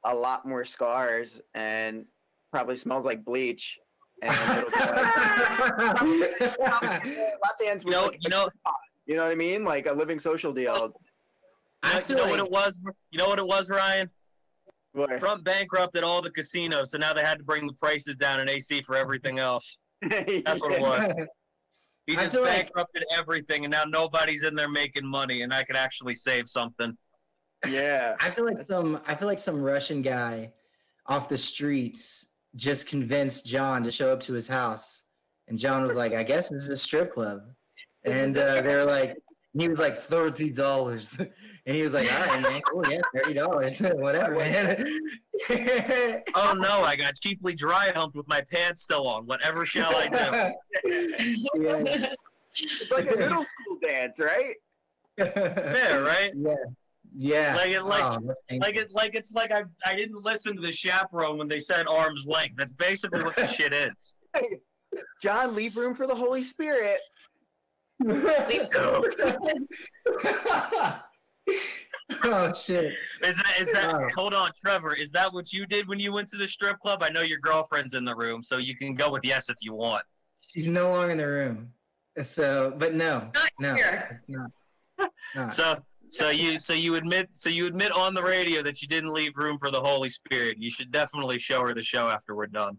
Speaker 5: a lot more scars and probably smells like bleach. And it'll be like, lap dance with you know what I mean? Like a living social deal.
Speaker 4: You know what it was? You know what it was, Ryan?
Speaker 5: What?
Speaker 4: Trump bankrupted all the casinos, so now they had to bring the prices down in AC for everything else. That's what it was. He just bankrupted everything, and now nobody's in there making money, and I could actually save something.
Speaker 5: Yeah.
Speaker 1: I feel like some Russian guy off the streets just convinced John to show up to his house, and John was like, "I guess this is a strip club," and they were like, he was like $30. And he was like, all right, man, cool, yeah, $30, whatever, man.
Speaker 4: Oh, no, I got cheaply dry humped with my pants still on. Whatever shall I do?
Speaker 5: Yeah. It's like a middle school dance, right?
Speaker 4: Yeah, right?
Speaker 1: Yeah. Yeah.
Speaker 4: It's like I didn't listen to the chaperone when they said arm's length. That's basically what the shit is.
Speaker 5: John, leave room for the Holy Spirit.
Speaker 1: Oh shit!
Speaker 4: Is that? Hold on, Trevor. Is that what you did when you went to the strip club? I know your girlfriend's in the room, so you can go with yes if you want.
Speaker 1: She's no longer in the room. So, but no,
Speaker 3: here.
Speaker 1: It's not.
Speaker 4: So you admit on the radio that you didn't leave room for the Holy Spirit. You should definitely show her the show after we're done.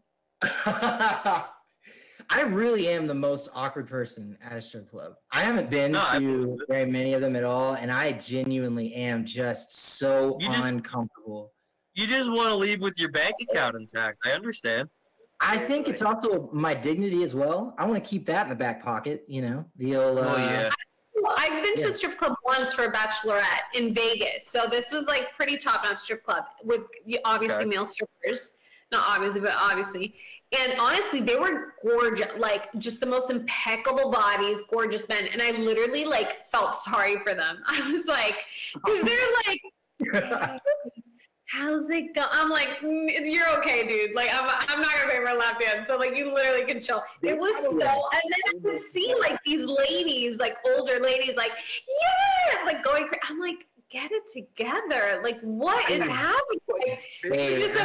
Speaker 1: I really am the most awkward person at a strip club. I haven't been to very many of them at all, and I genuinely am just so uncomfortable.
Speaker 4: You just want to leave with your bank account intact. I understand.
Speaker 1: I think it's also my dignity as well. I want to keep that in the back pocket, you know, the old.
Speaker 4: Yeah.
Speaker 3: I've been to a strip club once for a bachelorette in Vegas. So this was like pretty top-notch strip club with obviously male strippers. Not obviously, but obviously. And honestly, they were gorgeous, like just the most impeccable bodies, gorgeous men. And I literally like felt sorry for them. I was like, because they're like, how's it going? I'm like, you're okay, dude. Like, I'm not going to pay for a lap dance. So like, you literally can chill. It was so, and then I could see like these ladies, like older ladies, like, yes, like going crazy. I'm like, get it together. Like, what is happening? Like, these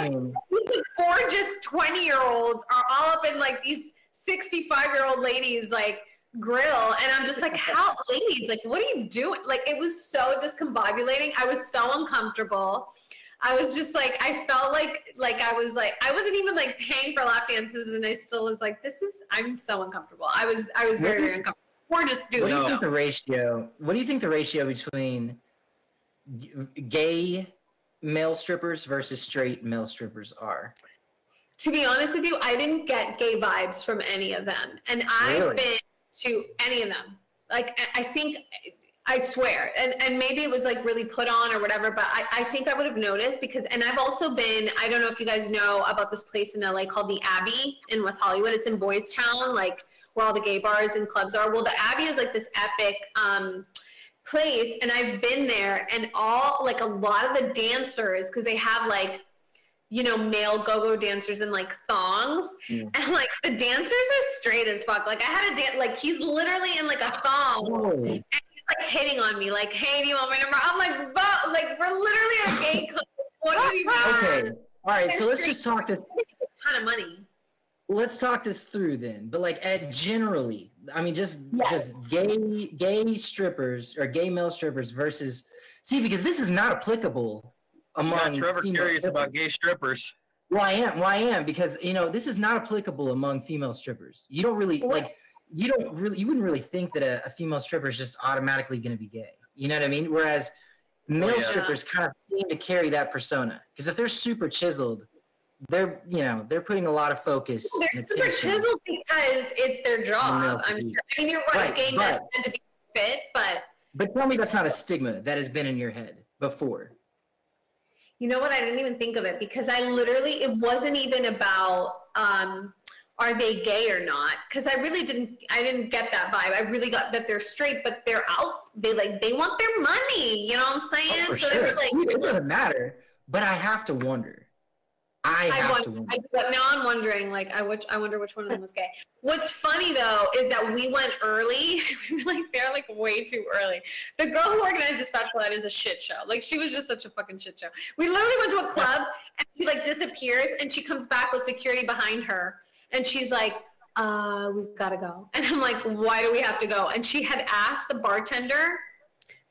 Speaker 3: gorgeous 20-year-olds are all up in like these 65-year-old ladies, like, grill. And I'm just like, how, ladies, like, what are you doing? Like, it was so discombobulating. I was so uncomfortable. I was just like, I felt like I was like, I wasn't even like paying for lap dances, and I still was like, I'm so uncomfortable. I was very, very uncomfortable. We're just doing.
Speaker 1: What do you think the ratio between gay male strippers versus straight male strippers are?
Speaker 3: To be honest with you, I didn't get gay vibes from any of them, and I've been to any of them. Like, I swear, and maybe it was like really put on or whatever, but I think I would have noticed because, and I've also been, I don't know if you guys know about this place in LA called the Abbey in West Hollywood. It's in Boys Town, like where all the gay bars and clubs are. Well, the Abbey is like this epic place, and I've been there, and like a lot of the dancers, because they have like, you know, male go-go dancers in like thongs, and like the dancers are straight as fuck. Like I had a dance, like he's literally in like a thong, and he's like hitting on me, like, hey, do you want my number? I'm like, but like we're literally at a gay club. What do you mean?
Speaker 1: Okay, all right. So let's just talk this.
Speaker 3: A ton of money.
Speaker 1: Let's talk this through then. But like generally, I mean, just gay strippers or gay male strippers versus because this is not applicable among.
Speaker 4: Trevor curious about gay strippers.
Speaker 1: Well, I am because you know this is not applicable among female strippers. You don't really you wouldn't really think that a female stripper is just automatically going to be gay. You know what I mean? Whereas male strippers kind of seem to carry that persona because if they're super chiseled, they're putting a lot of focus.
Speaker 3: They're super chiseled because it's their job. I'm sure. I mean, you're right. Gay men tend to be fit, but
Speaker 1: tell me that's not a stigma that has been in your head before.
Speaker 3: You know what? I didn't even think of it because it wasn't even about are they gay or not? Because I didn't get that vibe. I really got that they're straight, but they're out. They want their money. You know what I'm saying?
Speaker 1: Oh, so sure. It doesn't matter, but I have to wonder. Now I'm wondering,
Speaker 3: like, I wonder which one of them was gay. What's funny though is that we went early. We were like there like way too early. The girl who organized this bachelorette is a shit show. Like she was just such a fucking shit show. We literally went to a club and she like disappears and she comes back with security behind her and she's like, we've got to go. And I'm like, why do we have to go? And she had asked the bartender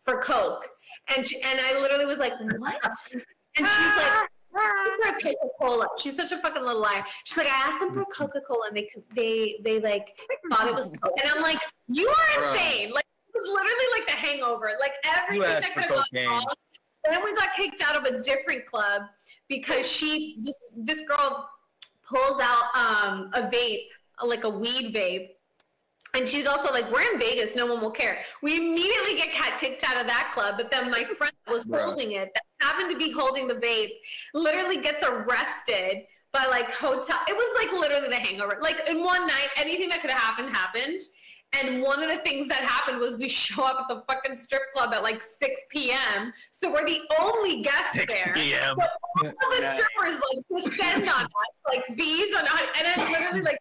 Speaker 3: for Coke, and I literally was like, what? And she's like, for Coca-Cola. She's such a fucking little liar. She's like, I asked them for Coca-Cola and they like thought it was Coke. And I'm like, you are insane. Like it was literally like The Hangover. Like everything that could have gone wrong. Then we got kicked out of a different club because this girl pulls out a vape, like a weed vape. And she's also like, we're in Vegas, no one will care. We immediately get kicked out of that club, but then my friend that was holding it, that happened to be holding the vape, literally gets arrested by like hotel. It was like literally The Hangover. Like in one night, anything that could have happened. And one of the things that happened was we show up at the fucking strip club at like 6 p.m. So we're the only guests
Speaker 4: 6
Speaker 3: there.
Speaker 4: p.m.
Speaker 3: So all the strippers like descend on us like bees on us, and I'm literally like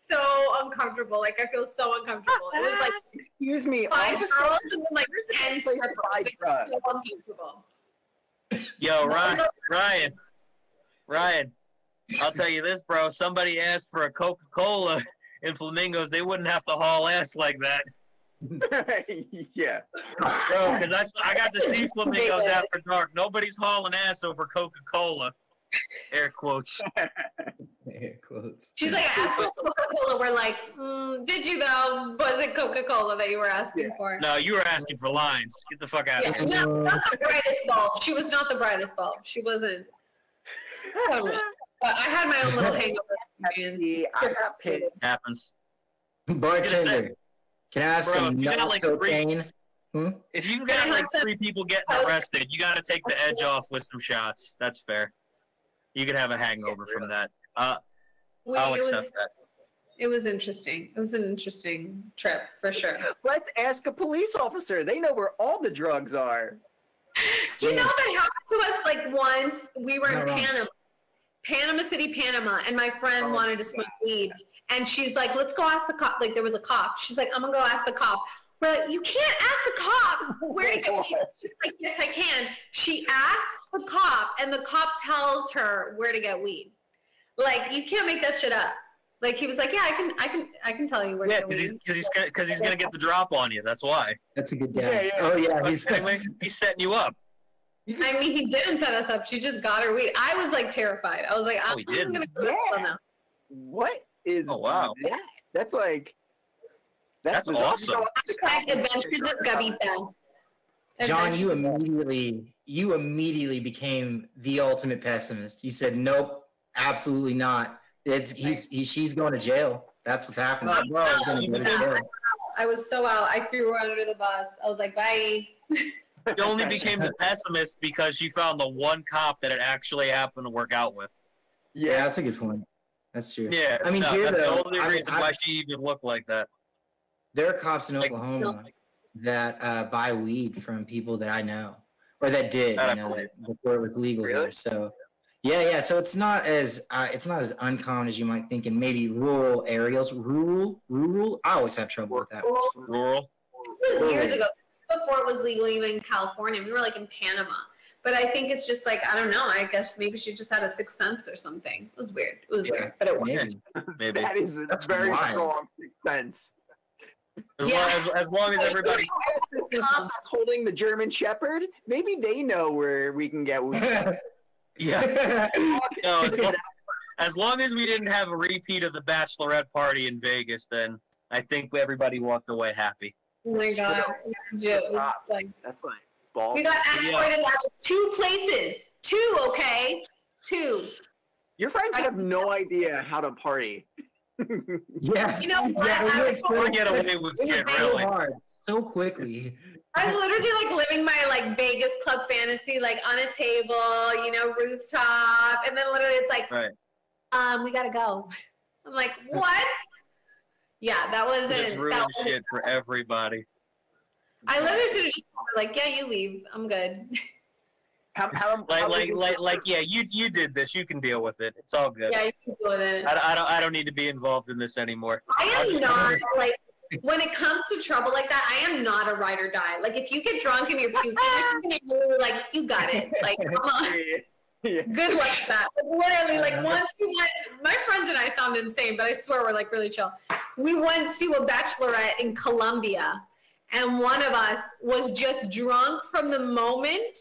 Speaker 3: so uncomfortable. Like I feel so uncomfortable. It was like
Speaker 5: Excuse me.
Speaker 3: 5
Speaker 5: all the
Speaker 3: girls and then like 10
Speaker 5: place to
Speaker 3: strippers.
Speaker 5: buy
Speaker 3: It was so
Speaker 5: drugs.
Speaker 3: uncomfortable.
Speaker 4: Yo, Ryan, I'll tell you this, bro. Somebody asked for a Coca-Cola in Flamingos. They wouldn't have to haul ass like that.
Speaker 5: Yeah.
Speaker 4: Bro, because I got to see Flamingos after dark. Nobody's hauling ass over Coca-Cola. Air quotes.
Speaker 1: Air quotes.
Speaker 3: She's like, absolute Coca-Cola. We're like, did you though? Was it Coca-Cola that you were asking for?
Speaker 4: No, you were asking for lines. Get the fuck out of here.
Speaker 3: No, not the brightest bulb. She was not the brightest bulb. She wasn't. I don't know. But I had my own little hangover.
Speaker 5: Pepsi, I got picked.
Speaker 4: Happens.
Speaker 1: Bartender, can I have
Speaker 4: Bro,
Speaker 1: some
Speaker 4: if you got,
Speaker 1: nut
Speaker 4: like,
Speaker 1: cocaine?
Speaker 4: If you've got like 3 people getting arrested, you got to take the edge off with some shots. That's fair. You could have a hangover from that. I'll accept that.
Speaker 3: It was interesting. It was an interesting trip for sure.
Speaker 5: Let's ask a police officer. They know where all the drugs are.
Speaker 3: You know that happened to us like once. We were in
Speaker 1: No.
Speaker 3: Panama City, Panama, and my friend
Speaker 5: Oh,
Speaker 3: wanted to smoke weed. And she's like, let's go ask the cop. Like, there was a cop. She's like, I'm going to go ask the cop. We're like, you can't ask the cop where to get weed. She's like, yes, I can. She asks the cop, and the cop tells her where to get weed. Like, you can't make that shit up. Like, he was like, yeah, I can tell you where to get weed.
Speaker 4: because he's gonna get the drop on you. That's why.
Speaker 1: That's a good guy.
Speaker 5: Yeah.
Speaker 1: Oh yeah,
Speaker 4: He's setting you up.
Speaker 3: I mean, he didn't set us up. She just got her weed. I was like terrified. I was like, I'm
Speaker 4: he didn't.
Speaker 3: going to go to jail now.
Speaker 5: What is
Speaker 4: Oh, wow.
Speaker 5: that? That's like...
Speaker 4: That's
Speaker 5: bizarre.
Speaker 4: awesome.
Speaker 3: Hashtag Adventures of Gavita.
Speaker 1: John, you immediately became the ultimate pessimist. You said, nope, absolutely not. She's going to jail. That's what's happening.
Speaker 4: Bro,
Speaker 1: She's gonna go to jail.
Speaker 3: I was so out. I threw her under the bus. I was like, bye.
Speaker 4: She only became the pessimist because she found the one cop that it actually happened to work out with.
Speaker 1: Yeah, that's a good point. That's true.
Speaker 4: Yeah,
Speaker 1: I mean,
Speaker 4: no,
Speaker 1: here
Speaker 4: that's
Speaker 1: though,
Speaker 4: the only reason why she even looked like that.
Speaker 1: there are cops in
Speaker 4: Like,
Speaker 1: Oklahoma that buy weed from people that I know, or that did,
Speaker 4: That I
Speaker 1: you know,
Speaker 4: believe.
Speaker 1: that before it was legal
Speaker 5: Really?
Speaker 1: here. So, yeah. So it's not as uncommon as you might think in maybe rural areas. Rural. I always have trouble with that.
Speaker 4: Rural.
Speaker 3: This was years ago. Before it was legal even in California. We were like in Panama. But I think it's just like, I don't know. I guess maybe she just had a sixth sense or something. It was weird. It was weird. But it was.
Speaker 1: Maybe.
Speaker 4: Maybe.
Speaker 5: That is a
Speaker 1: That's
Speaker 5: very
Speaker 1: wild.
Speaker 5: strong sense.
Speaker 4: As long as everybody's
Speaker 5: This cop that's holding the German Shepherd, maybe they know where we can get weed.
Speaker 4: yeah. No, as long as we didn't have a repeat of the bachelorette party in Vegas, then I think everybody walked away happy.
Speaker 3: Oh my God. It was
Speaker 5: Cops.
Speaker 3: like,
Speaker 5: That's like balls.
Speaker 3: we got escorted out of 2 places. 2, okay? 2.
Speaker 5: Your friends have no idea how to party.
Speaker 1: Yeah.
Speaker 3: You know what?
Speaker 1: Yeah,
Speaker 3: I
Speaker 1: it
Speaker 3: was
Speaker 1: was
Speaker 4: Or get away with
Speaker 1: it was
Speaker 4: shit,
Speaker 1: so
Speaker 4: really.
Speaker 1: hard, so quickly.
Speaker 3: I'm literally like living my like Vegas club fantasy, like on a table, you know, rooftop, and then literally it's like,
Speaker 4: Right.
Speaker 3: we gotta go. I'm like, what? Yeah, that
Speaker 4: Just
Speaker 3: wasn't.
Speaker 4: ruined
Speaker 3: That was,
Speaker 4: shit for everybody.
Speaker 3: I literally should have just told her, like, yeah, you leave. I'm good.
Speaker 4: Yeah, you did this. You can deal with it. It's all good.
Speaker 3: Yeah, you can deal with it.
Speaker 4: I don't need to be involved in this anymore.
Speaker 3: I am not like when it comes to trouble like that. I am not a ride or die. Like if you get drunk and you're puking or something, and you're like, you got it. Like come on.
Speaker 5: Yeah.
Speaker 3: Good luck with that. Like, literally, like once we went, my friends and I sound insane, but I swear we're like really chill. We went to a bachelorette in Colombia, and one of us was just drunk from the moment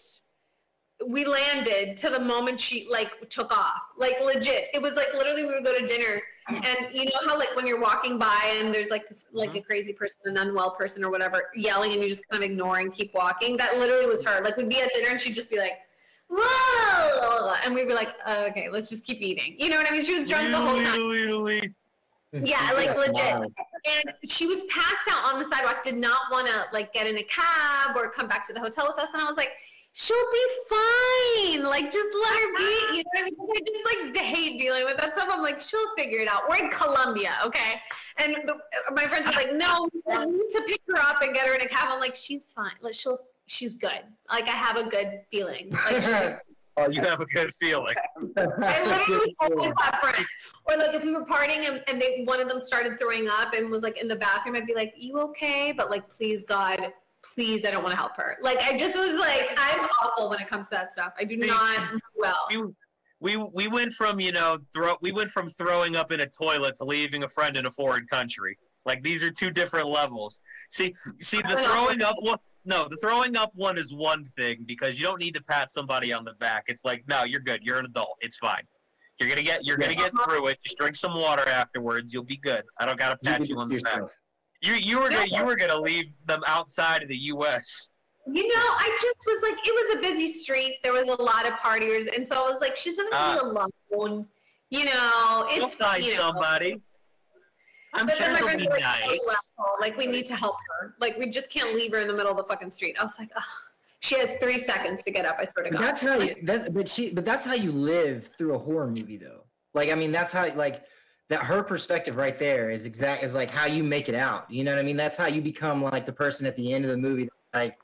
Speaker 3: we landed to the moment she like took off. Like legit, it was like literally we would go to dinner, and you know how like when you're walking by and there's like this, like a crazy person, an unwell person or whatever, yelling, and you just kind of ignore and keep walking. That literally was her. Like we'd be at dinner and she'd just be like, whoa, and we'd be like, okay, let's just keep eating. You know what I mean? She was drunk the whole time. Yeah, like
Speaker 1: That's
Speaker 3: legit.
Speaker 1: wild.
Speaker 3: And she was passed out on the sidewalk, did not want to like get in a cab or come back to the hotel with us. And I was like, she'll be fine. Like, just let her be. You know what I mean? I just like hate dealing with that stuff. I'm like, she'll figure it out. We're in Colombia, okay? And my friends are like, no, we need to pick her up and get her in a cab. I'm like, she's fine. Like, she's good. Like, I have a good feeling. Like,
Speaker 4: Oh, you have a good feeling.
Speaker 3: I literally always have friends. Or like if we were partying and one of them started throwing up and was like in the bathroom, I'd be like, "You okay?" But like, please God, please, I don't want to help her. Like I just was like, I'm awful when it comes to that stuff. I do not do well.
Speaker 4: We went from throwing up in a toilet to leaving a friend in a foreign country. Like these are two different levels. See the throwing up one. No, the throwing up one is one thing because you don't need to pat somebody on the back. It's like, no, you're good. You're an adult. It's fine. You're gonna get through it. Just drink some water afterwards. You'll be good. I don't gotta pat you on the back. You were gonna leave them outside of the U.S.
Speaker 3: You know, I just was like, it was a busy street. There was a lot of partiers, and so I was like, she's gonna be alone. You know, it's
Speaker 4: find somebody. I'm
Speaker 3: but
Speaker 4: sure
Speaker 3: then my
Speaker 4: they'll
Speaker 3: friends
Speaker 4: be
Speaker 3: were
Speaker 4: nice.
Speaker 3: like, we need to help her. Like, we just can't leave her in the middle of the fucking street. I was like, ugh. She has 3 seconds to get up. I swear to God.
Speaker 1: That's how you. But that's how you live through a horror movie, though. Like, I mean, that's how like that. Her perspective right there is like how you make it out. You know what I mean? That's how you become like the person at the end of the movie. Like,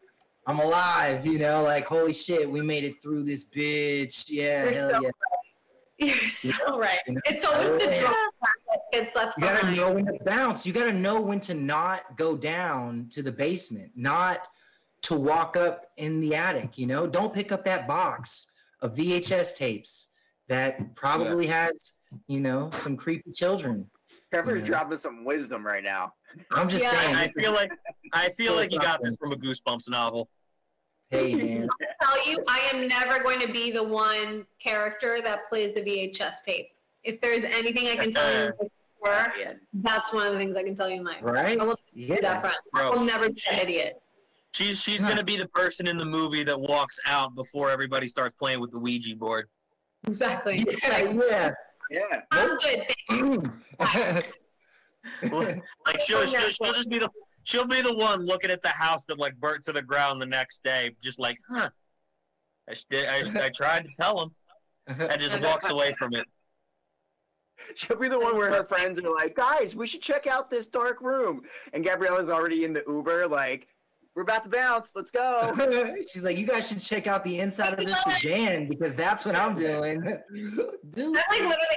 Speaker 1: I'm alive. You know, like holy shit, we made it through this bitch. Yeah,
Speaker 3: You're so
Speaker 1: yeah.
Speaker 3: right. You're so right.
Speaker 1: You know?
Speaker 3: It's always the drunk that gets left
Speaker 1: You gotta
Speaker 3: behind.
Speaker 1: know when to bounce. You gotta know when to not go down to the basement, not to walk up in the attic. You know, don't pick up that box of VHS tapes that probably has, you know, some creepy children.
Speaker 5: Trevor's dropping some wisdom right now.
Speaker 1: I'm just saying.
Speaker 4: I feel like you got this from a Goosebumps novel.
Speaker 1: Hey man.
Speaker 3: I'll tell you, I am never going to be the one character that plays the VHS tape. If there's anything I can tell you before, that's one of the things I can tell you in life.
Speaker 1: Right?
Speaker 3: I will be that friend. I will never be an idiot.
Speaker 4: She's gonna be the person in the movie that walks out before everybody starts playing with the Ouija board.
Speaker 3: Exactly.
Speaker 1: Yeah.
Speaker 3: I'm good. Thanks.
Speaker 4: Like she'll just be the one looking at the house that like burnt to the ground the next day, just like, huh. I tried to tell him, and just walks away from it.
Speaker 5: She'll be the one where her friends are like, guys, we should check out this dark room. And Gabriella's already in the Uber, like, we're about to bounce. Let's go.
Speaker 1: She's like, you guys should check out the inside of this sedan because that's what I'm doing. Dude.
Speaker 3: I'm like literally,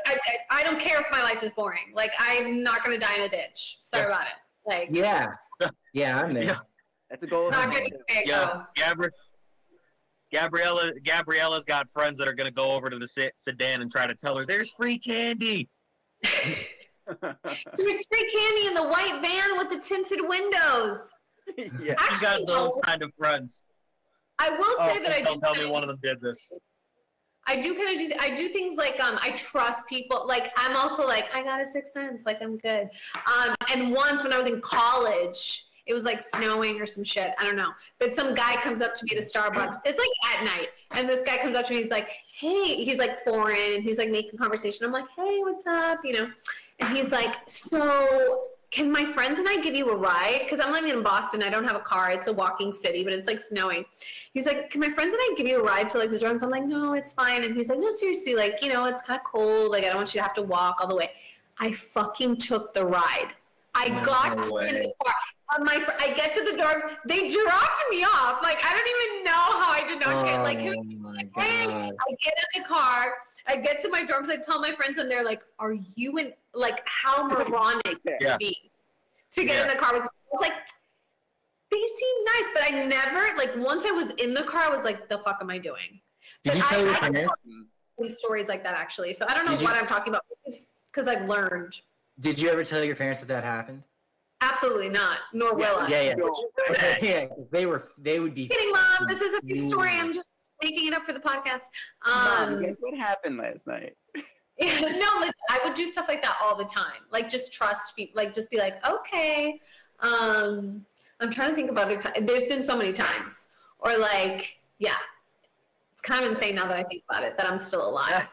Speaker 3: I don't care if my life is boring. Like, I'm not going to die in a ditch. Sorry about it. Like,
Speaker 1: yeah, I'm there.
Speaker 4: Yeah.
Speaker 5: That's a goal.
Speaker 3: Not going to
Speaker 4: Gabriella's got friends that are going to go over to the sedan and try to tell her, there's free candy.
Speaker 3: There's free candy in the white van with the tinted windows.
Speaker 5: Yeah.
Speaker 4: You got those kind of friends.
Speaker 3: I will say that I do.
Speaker 4: Don't tell me one of them did this.
Speaker 3: I do things like I trust people. Like I'm also like I got a sixth sense. Like I'm good. And once when I was in college, it was like snowing or some shit. I don't know. But some guy comes up to me at a Starbucks. It's like at night, and this guy comes up to me. He's like, "Hey," he's like foreign, and he's like making conversation. I'm like, "Hey, what's up?" You know, and he's like, "So." Can my friends and I give you a ride? Because I'm living in Boston. I don't have a car. It's a walking city, but it's like snowing. He's like, can my friends and I give you a ride to like the drums? I'm like, no, it's fine. And he's like, no, seriously, like, you know, it's kind of cold. Like, I don't want you to have to walk all the way. I fucking took the ride. I got in the car. I get to the dorms. They dropped me off. Like, I don't even know how I did not get. Like, hey, I get in the car. I get to my dorms. I tell my friends, and they're like, "Are you in? Like, how moronic would be to get in the car with?" It's like they seem nice, but I never like. Once I was in the car, I was like, "The fuck am I doing?"
Speaker 1: Did you tell your parents?
Speaker 3: Stories like that actually. So I don't know what I'm talking about. It's because I've learned.
Speaker 1: Did you ever tell your parents that happened?
Speaker 3: Absolutely not. Nor will I.
Speaker 1: Yeah. They would be
Speaker 3: kidding, Mom. This is a fake story. I'm just making it up for the podcast.
Speaker 5: Mom, guess what happened last night?
Speaker 3: No, like, I would do stuff like that all the time. Like, just trust people. Like, just be like, okay. I'm trying to think of other times. There's been so many times. Or, like, yeah. It's kind of insane now that I think about it, that I'm still alive.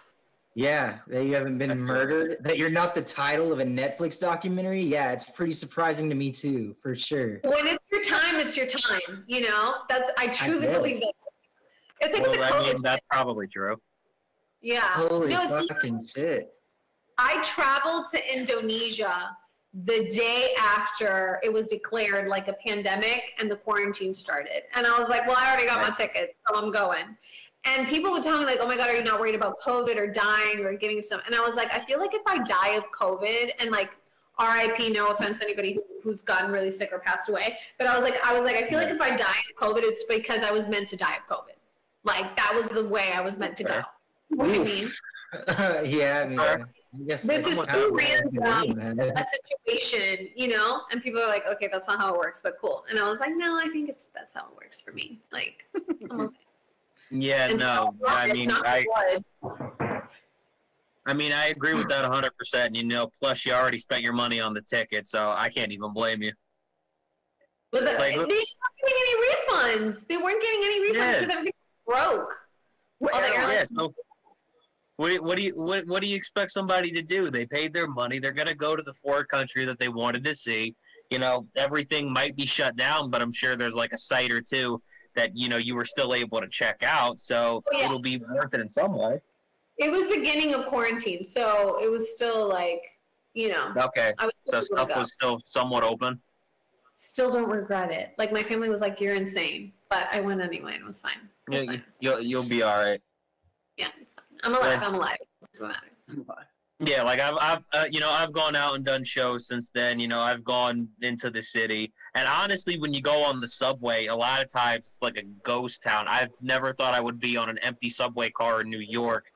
Speaker 1: Yeah, that you haven't been murdered. That you're not the title of a Netflix documentary. Yeah, it's pretty surprising to me, too, for sure.
Speaker 3: When it's your time, you know? I truly believe that. It's like the
Speaker 4: Well, I
Speaker 3: COVID.
Speaker 4: mean, that's probably true.
Speaker 3: Yeah.
Speaker 1: Holy
Speaker 3: No, it's
Speaker 1: fucking shit.
Speaker 3: I traveled to Indonesia the day after it was declared like a pandemic and the quarantine started. And I was like, well, I already got my tickets, so I'm going. And people would tell me like, oh my God, are you not worried about COVID or dying or getting some? And I was like, I feel like if I die of COVID and like RIP, no offense to anybody who's gotten really sick or passed away. But I was like, I feel like if I die of COVID, it's because I was meant to die of COVID. Like that was the way I was meant to go. You know what I mean?
Speaker 1: Yeah, I mean, I guess
Speaker 3: This is
Speaker 1: that's
Speaker 3: too
Speaker 1: how it
Speaker 3: random
Speaker 1: is.
Speaker 3: a situation, you know? And people are like, okay, that's not how it works, but cool. And I was like, no, I think that's how it works for me. Like, I'm okay.
Speaker 4: Yeah,
Speaker 3: And
Speaker 4: no,
Speaker 3: so,
Speaker 4: I mean,
Speaker 3: not blood.
Speaker 4: I mean, I agree with that 100%. You know, plus you already spent your money on the ticket, so I can't even blame you.
Speaker 3: Was it,
Speaker 4: Like,
Speaker 3: they weren't getting any refunds. They weren't getting any refunds
Speaker 4: Yeah.
Speaker 3: because everything broke. All the
Speaker 4: Yeah,
Speaker 3: airlines.
Speaker 4: so what do you expect somebody to do? They paid their money. They're gonna go to the foreign country that they wanted to see. You know, everything might be shut down, but I'm sure there's like a site or two that you know you were still able to check out. So
Speaker 3: Oh, yeah.
Speaker 4: it'll be worth it in some way.
Speaker 3: It was beginning of quarantine, so it was still like, you know.
Speaker 4: Okay,
Speaker 3: I was
Speaker 4: so
Speaker 3: able to
Speaker 4: stuff
Speaker 3: go.
Speaker 4: was still somewhat open.
Speaker 3: Still don't regret it. Like my family was like, "You're insane," but I went anyway, and it was fine. It was
Speaker 4: Yeah,
Speaker 3: fine. It was fine.
Speaker 4: you'll be all right.
Speaker 3: Yeah, it's fine. I'm alive.
Speaker 4: Yeah.
Speaker 3: I'm alive. It doesn't matter.
Speaker 4: Yeah, like I've gone out and done shows since then. You know, I've gone into the city, and honestly, when you go on the subway, a lot of times it's like a ghost town. I've never thought I would be on an empty subway car in New York,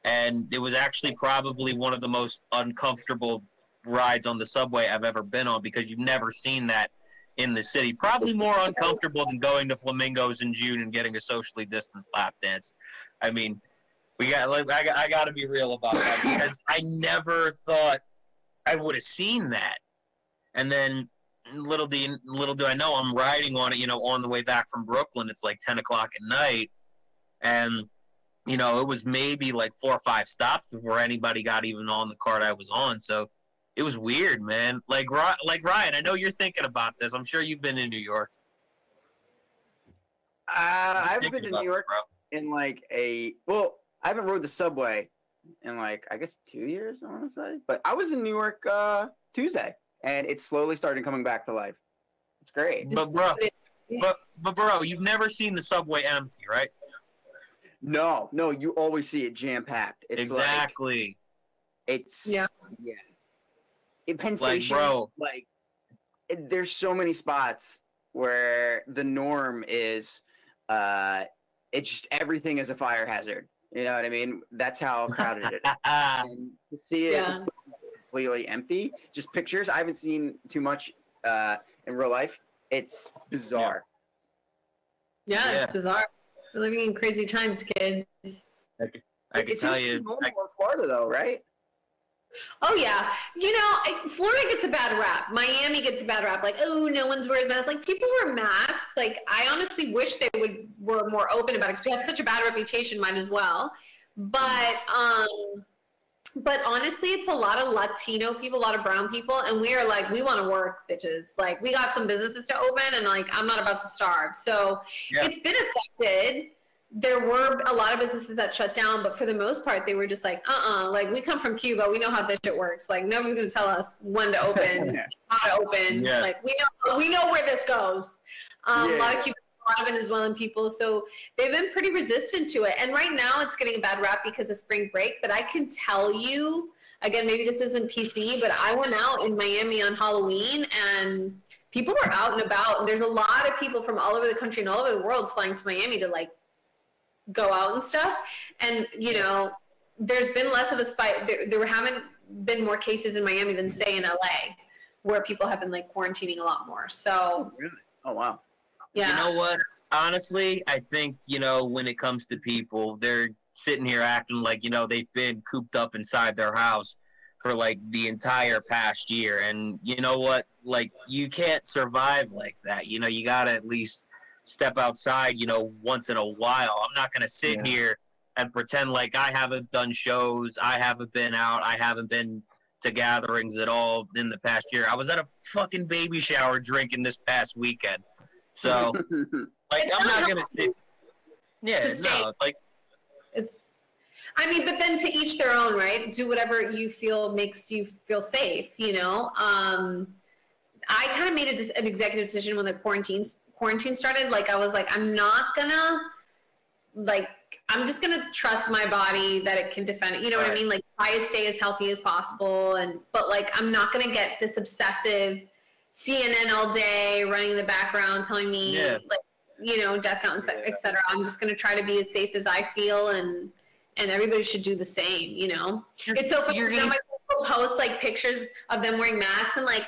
Speaker 4: and it was actually probably one of the most uncomfortable rides on the subway I've ever been on because you've never seen that in the city. Probably more uncomfortable than going to Flamingos in June and getting a socially distanced lap dance. I mean, I got to be real about that because I never thought I would have seen that. And then little do I know, I'm riding on it, you know, on the way back from Brooklyn. It's like 10 o'clock at night. And, you know, it was maybe like 4 or 5 stops before anybody got even on the cart I was on. So it was weird, man. Like Ryan, I know you're thinking about this. I'm sure you've been in New York.
Speaker 5: I've been
Speaker 4: Thinking
Speaker 5: to
Speaker 4: about
Speaker 5: New York
Speaker 4: this,
Speaker 5: in like I haven't rode the subway in like I guess 2 years, I want to say. But I was in New York Tuesday, and it's slowly starting coming back to life. It's great.
Speaker 4: bro. But bro, you've never seen the subway empty, right?
Speaker 5: No, you always see it jam packed. It's
Speaker 4: Exactly.
Speaker 5: Like, it's
Speaker 3: Yeah.
Speaker 5: In Penn
Speaker 4: Like,
Speaker 5: Station,
Speaker 4: bro.
Speaker 5: there's so many spots where the norm is, it's just everything is a fire hazard. You know what I mean? That's how crowded it is. And to see it
Speaker 3: Yeah.
Speaker 5: completely empty, just pictures. I haven't seen too much in real life. It's bizarre.
Speaker 3: Yeah,
Speaker 4: Yeah.
Speaker 3: it's bizarre. We're living in crazy times, kids.
Speaker 4: I can
Speaker 5: It
Speaker 4: tell
Speaker 5: seems to
Speaker 4: you.
Speaker 5: be normal in Florida, though, right?
Speaker 3: Oh yeah, you know, Florida gets a bad rap. Miami gets a bad rap. Like, oh, no one's wears masks. Like, people wear masks. Like, I honestly wish they were more open about it because we have such a bad reputation. Might as well. But honestly, it's a lot of Latino people, a lot of brown people, and we are like, we want to work, bitches. Like, we got some businesses to open, and like, I'm not about to starve. So
Speaker 4: Yeah.
Speaker 3: it's been affected. There were a lot of businesses that shut down, but for the most part, they were just like, like, we come from Cuba. We know how this shit works. Like, nobody's going to tell us when to open, how to open.
Speaker 4: Yeah.
Speaker 3: Like, we know where this goes. A lot of Cubans, a lot of Venezuelan people. So they've been pretty resistant to it. And right now it's getting a bad rap because of spring break. But I can tell you, again, maybe this isn't PC, but I went out in Miami on Halloween and people were out and about. And there's a lot of people from all over the country and all over the world flying to Miami to like go out and stuff. And, you know, there's been less of a spike. There haven't been more cases in Miami than say in LA, where people have been like quarantining a lot more. So,
Speaker 5: Really? Oh, wow.
Speaker 3: yeah.
Speaker 4: You know what? Honestly, I think, you know, when it comes to people, they're sitting here acting like, you know, they've been cooped up inside their house for like the entire past year. And you know what? Like, you can't survive like that. You know, you got to at least step outside, you know, once in a while. I'm not going to sit here and pretend like I haven't done shows. I haven't been out. I haven't been to gatherings at all in the past year. I was at a fucking baby shower drinking this past weekend. So, like,
Speaker 3: It's
Speaker 4: I'm
Speaker 3: not
Speaker 4: not going to sit. Yeah,
Speaker 3: to stay.
Speaker 4: no, like
Speaker 3: It's, I mean, but then to each their own, right? Do whatever you feel makes you feel safe, you know? I kind of made an executive decision when the quarantine started. Like, I was like, I'm not gonna, like, I'm just gonna trust my body that it can defend it. You know what I mean? Like, try to stay as healthy as possible. But like, I'm not gonna get this obsessive CNN all day running in the background telling me, like, you know, death count, et cetera. I'm just gonna try to be as safe as I feel, and everybody should do the same, you know? It's so funny. Some people post like pictures of them wearing masks and like,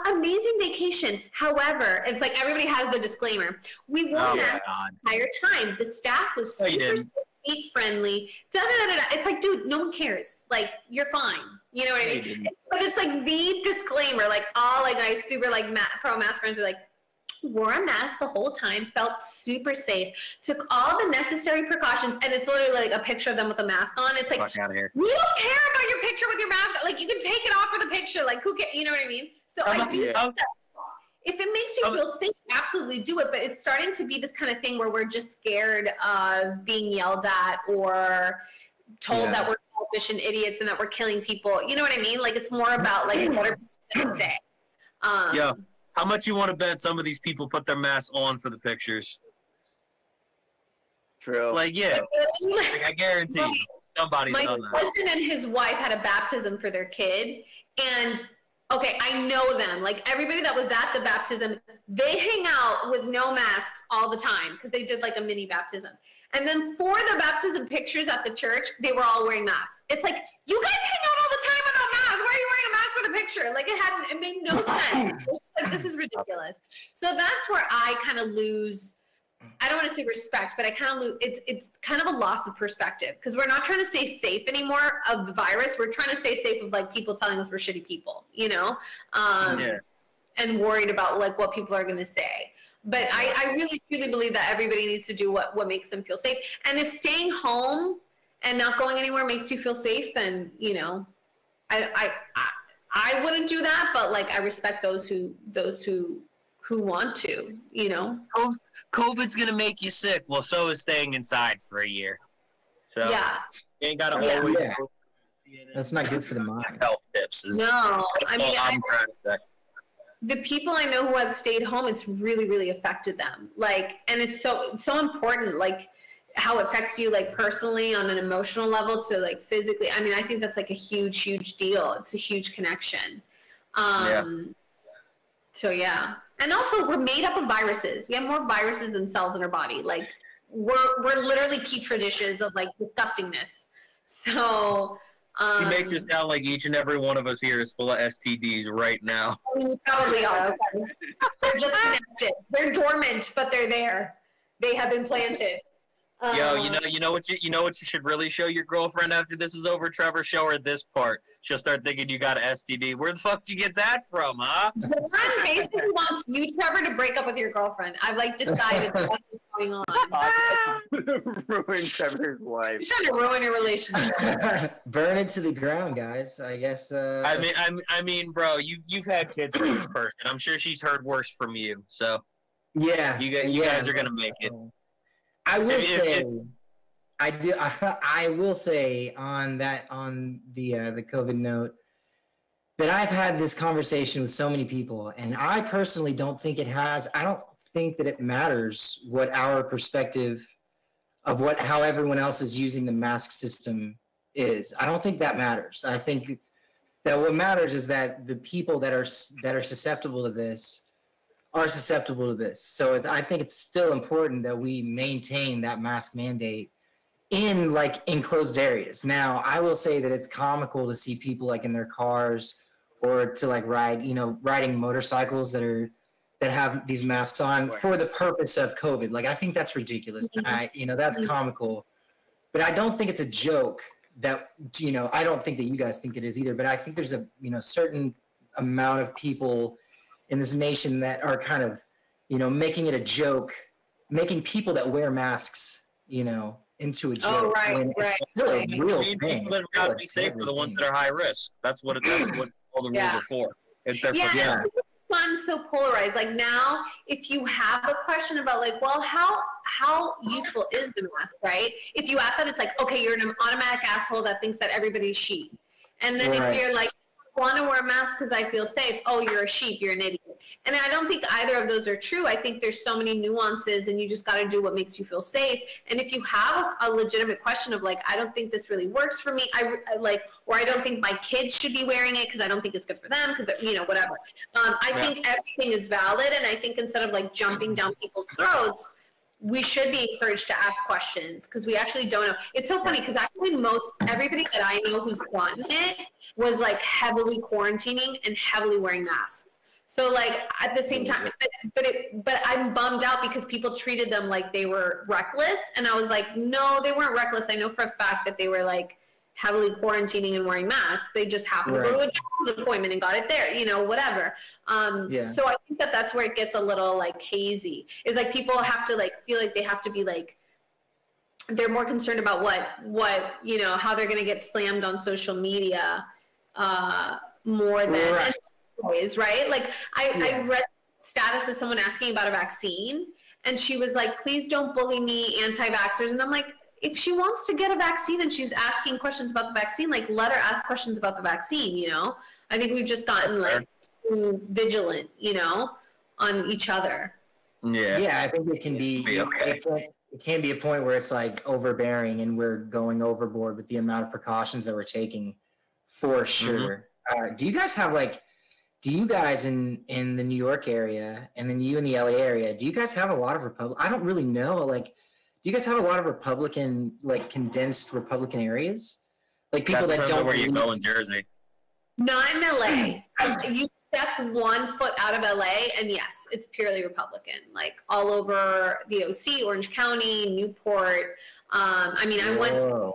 Speaker 3: amazing vacation. However, it's like everybody has the disclaimer. We wore masks the entire time. The staff was super sweet, friendly. It's like, dude, no one cares. Like, you're fine. You know what I mean? But it's like the disclaimer. Like, all like my super like pro mask friends are like, wore a mask the whole time, felt super safe, took all the necessary precautions, and it's literally like a picture of them with a mask on. It's like,
Speaker 4: fuck out of here.
Speaker 3: We don't care about your picture with your mask. Like, you can take it off for the picture. Like, who cares? You know what I mean? So I do think that if it makes you feel safe, absolutely do it. But it's starting to be this kind of thing where we're just scared of being yelled at or told that we're selfish and idiots and that we're killing people. You know what I mean? Like, it's more about like what are people going to say.
Speaker 4: How much you want to bet some of these people put their masks on for the pictures?
Speaker 5: True.
Speaker 4: Like, like, I guarantee you, somebody's done that.
Speaker 3: My cousin and his wife had a baptism for their kid, and okay, I know them. Like, everybody that was at the baptism, they hang out with no masks all the time because they did like a mini baptism. And then for the baptism pictures at the church, they were all wearing masks. It's like, you guys hang out all the time without masks. Why are you wearing a mask for the picture? Like, it made no sense. It's like, this is ridiculous. So that's where I kind of lose, I don't want to say respect, but I kind of lose, it's kind of a loss of perspective because we're not trying to stay safe anymore of the virus. We're trying to stay safe of like people telling us we're shitty people, you know? And worried about like what people are going to say. But I really truly believe that everybody needs to do what makes them feel safe. And if staying home and not going anywhere makes you feel safe, then, you know, I wouldn't do that, but like I respect those who want to, you know.
Speaker 4: COVID's gonna make you sick. Well, so is staying inside for a year. So you ain't gotta always.
Speaker 1: That's not good for the mind.
Speaker 4: Health tips.
Speaker 3: No, I mean, the people I know who have stayed home, it's really, really affected them. Like, and it's so important, like how it affects you, like personally on an emotional level to like physically. I mean, I think that's like a huge, huge deal. It's a huge connection. So yeah. And also we're made up of viruses. We have more viruses than cells in our body. Like we're literally petri dishes of like disgustingness. So
Speaker 4: she makes it sound like each and every one of us here is full of STDs right now.
Speaker 3: I mean, you probably are. Okay. They're just connected. They're dormant, but they're there. They have been planted.
Speaker 4: Yo, you know what you should really show your girlfriend after this is over, Trevor? Show her this part. She'll start thinking you got an STD. Where the fuck did you get that from, huh?
Speaker 3: John basically wants you, Trevor, to break up with your girlfriend. I've like decided what's going on.
Speaker 5: Ruin Trevor's life.
Speaker 3: He's trying to ruin your relationship.
Speaker 1: Burn it to the ground, guys. I guess.
Speaker 4: I mean, bro, you've had kids from this person. I'm sure she's heard worse from you. So
Speaker 1: yeah,
Speaker 4: you guys are gonna make it.
Speaker 1: I will say, I will say on the COVID note that I've had this conversation with so many people, and I personally don't think it has. I don't think that it matters what our perspective of how everyone else is using the mask system is. I don't think that matters. I think that what matters is that the people that are susceptible to this are susceptible to this. So I think it's still important that we maintain that mask mandate in like enclosed areas. Now, I will say that it's comical to see people like in their cars or to like riding motorcycles that have these masks on for the purpose of COVID. Like, I think that's ridiculous. That's comical, but I don't think it's a joke that, I don't think that you guys think it is either, but I think there's a, certain amount of people in this nation that are kind of, making it a joke, making people that wear masks, into a joke.
Speaker 3: Oh, right.
Speaker 1: It's still a real thing.
Speaker 4: People that are to be safe are the ones that are high risk. That's what all the rules are for.
Speaker 3: It's so polarized. Like now, if you have a question about like, well, how how useful is the mask, right? If you ask that, it's like, okay, you're an automatic asshole that thinks that everybody's sheep. And then if you're like, I want to wear a mask because I feel safe, oh, you're a sheep, you're an idiot. And I don't think either of those are true. I think there's so many nuances, and you just got to do what makes you feel safe. And if you have a legitimate question of like, I don't think this really works for me, I or I don't think my kids should be wearing it because I don't think it's good for them, because whatever. I think everything is valid, and I think instead of like jumping down people's throats, we should be encouraged to ask questions, because we actually don't know. It's so funny because actually everybody that I know who's gotten it was like heavily quarantining and heavily wearing masks. So like at the same time, but I'm bummed out because people treated them like they were reckless, and I was like, no, they weren't reckless. I know for a fact that they were like heavily quarantining and wearing masks. They just happened to go to a doctor's appointment and got it there, whatever. So I think that's where it gets a little like hazy. Is like people have to like feel like they have to be like, they're more concerned about what how they're gonna get slammed on social media more than ways, right? Like I read status of someone asking about a vaccine, and she was like, please don't bully me, anti-vaxxers. And I'm like, if she wants to get a vaccine and she's asking questions about the vaccine, like let her ask questions about the vaccine, I think we've just gotten like too vigilant, on each other.
Speaker 1: Yeah, I think it can be it can be a point where it's like overbearing and we're going overboard with the amount of precautions that we're taking, for sure. Do you guys have in the New York area, and then you in the LA area, do you guys have a lot of I don't really know, like, do you guys have a lot of Republican, like condensed Republican areas? Like people that don't
Speaker 4: where you go in Jersey.
Speaker 3: Not in LA. You step 1 foot out of LA and yes, it's purely Republican. Like all over the OC, Orange County, Newport. I went to Newport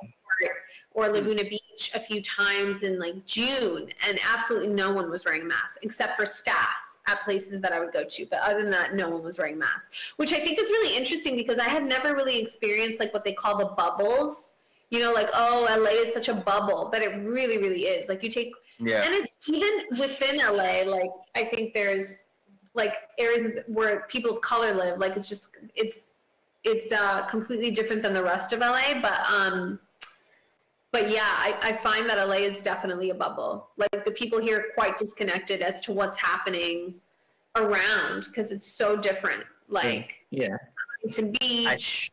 Speaker 3: or Laguna Beach a few times in like June, and absolutely no one was wearing a mask except for staff at places that I would go to. But other than that, no one was wearing masks, which I think is really interesting because I had never really experienced like what they call the bubbles, like, oh, LA is such a bubble, but it really, really is. Like you take, and it's even within LA, like I think there's like areas where people of color live, like it's completely different than the rest of LA, but yeah, I find that LA is definitely a bubble. Like the people here are quite disconnected as to what's happening around because it's so different. Like to beach.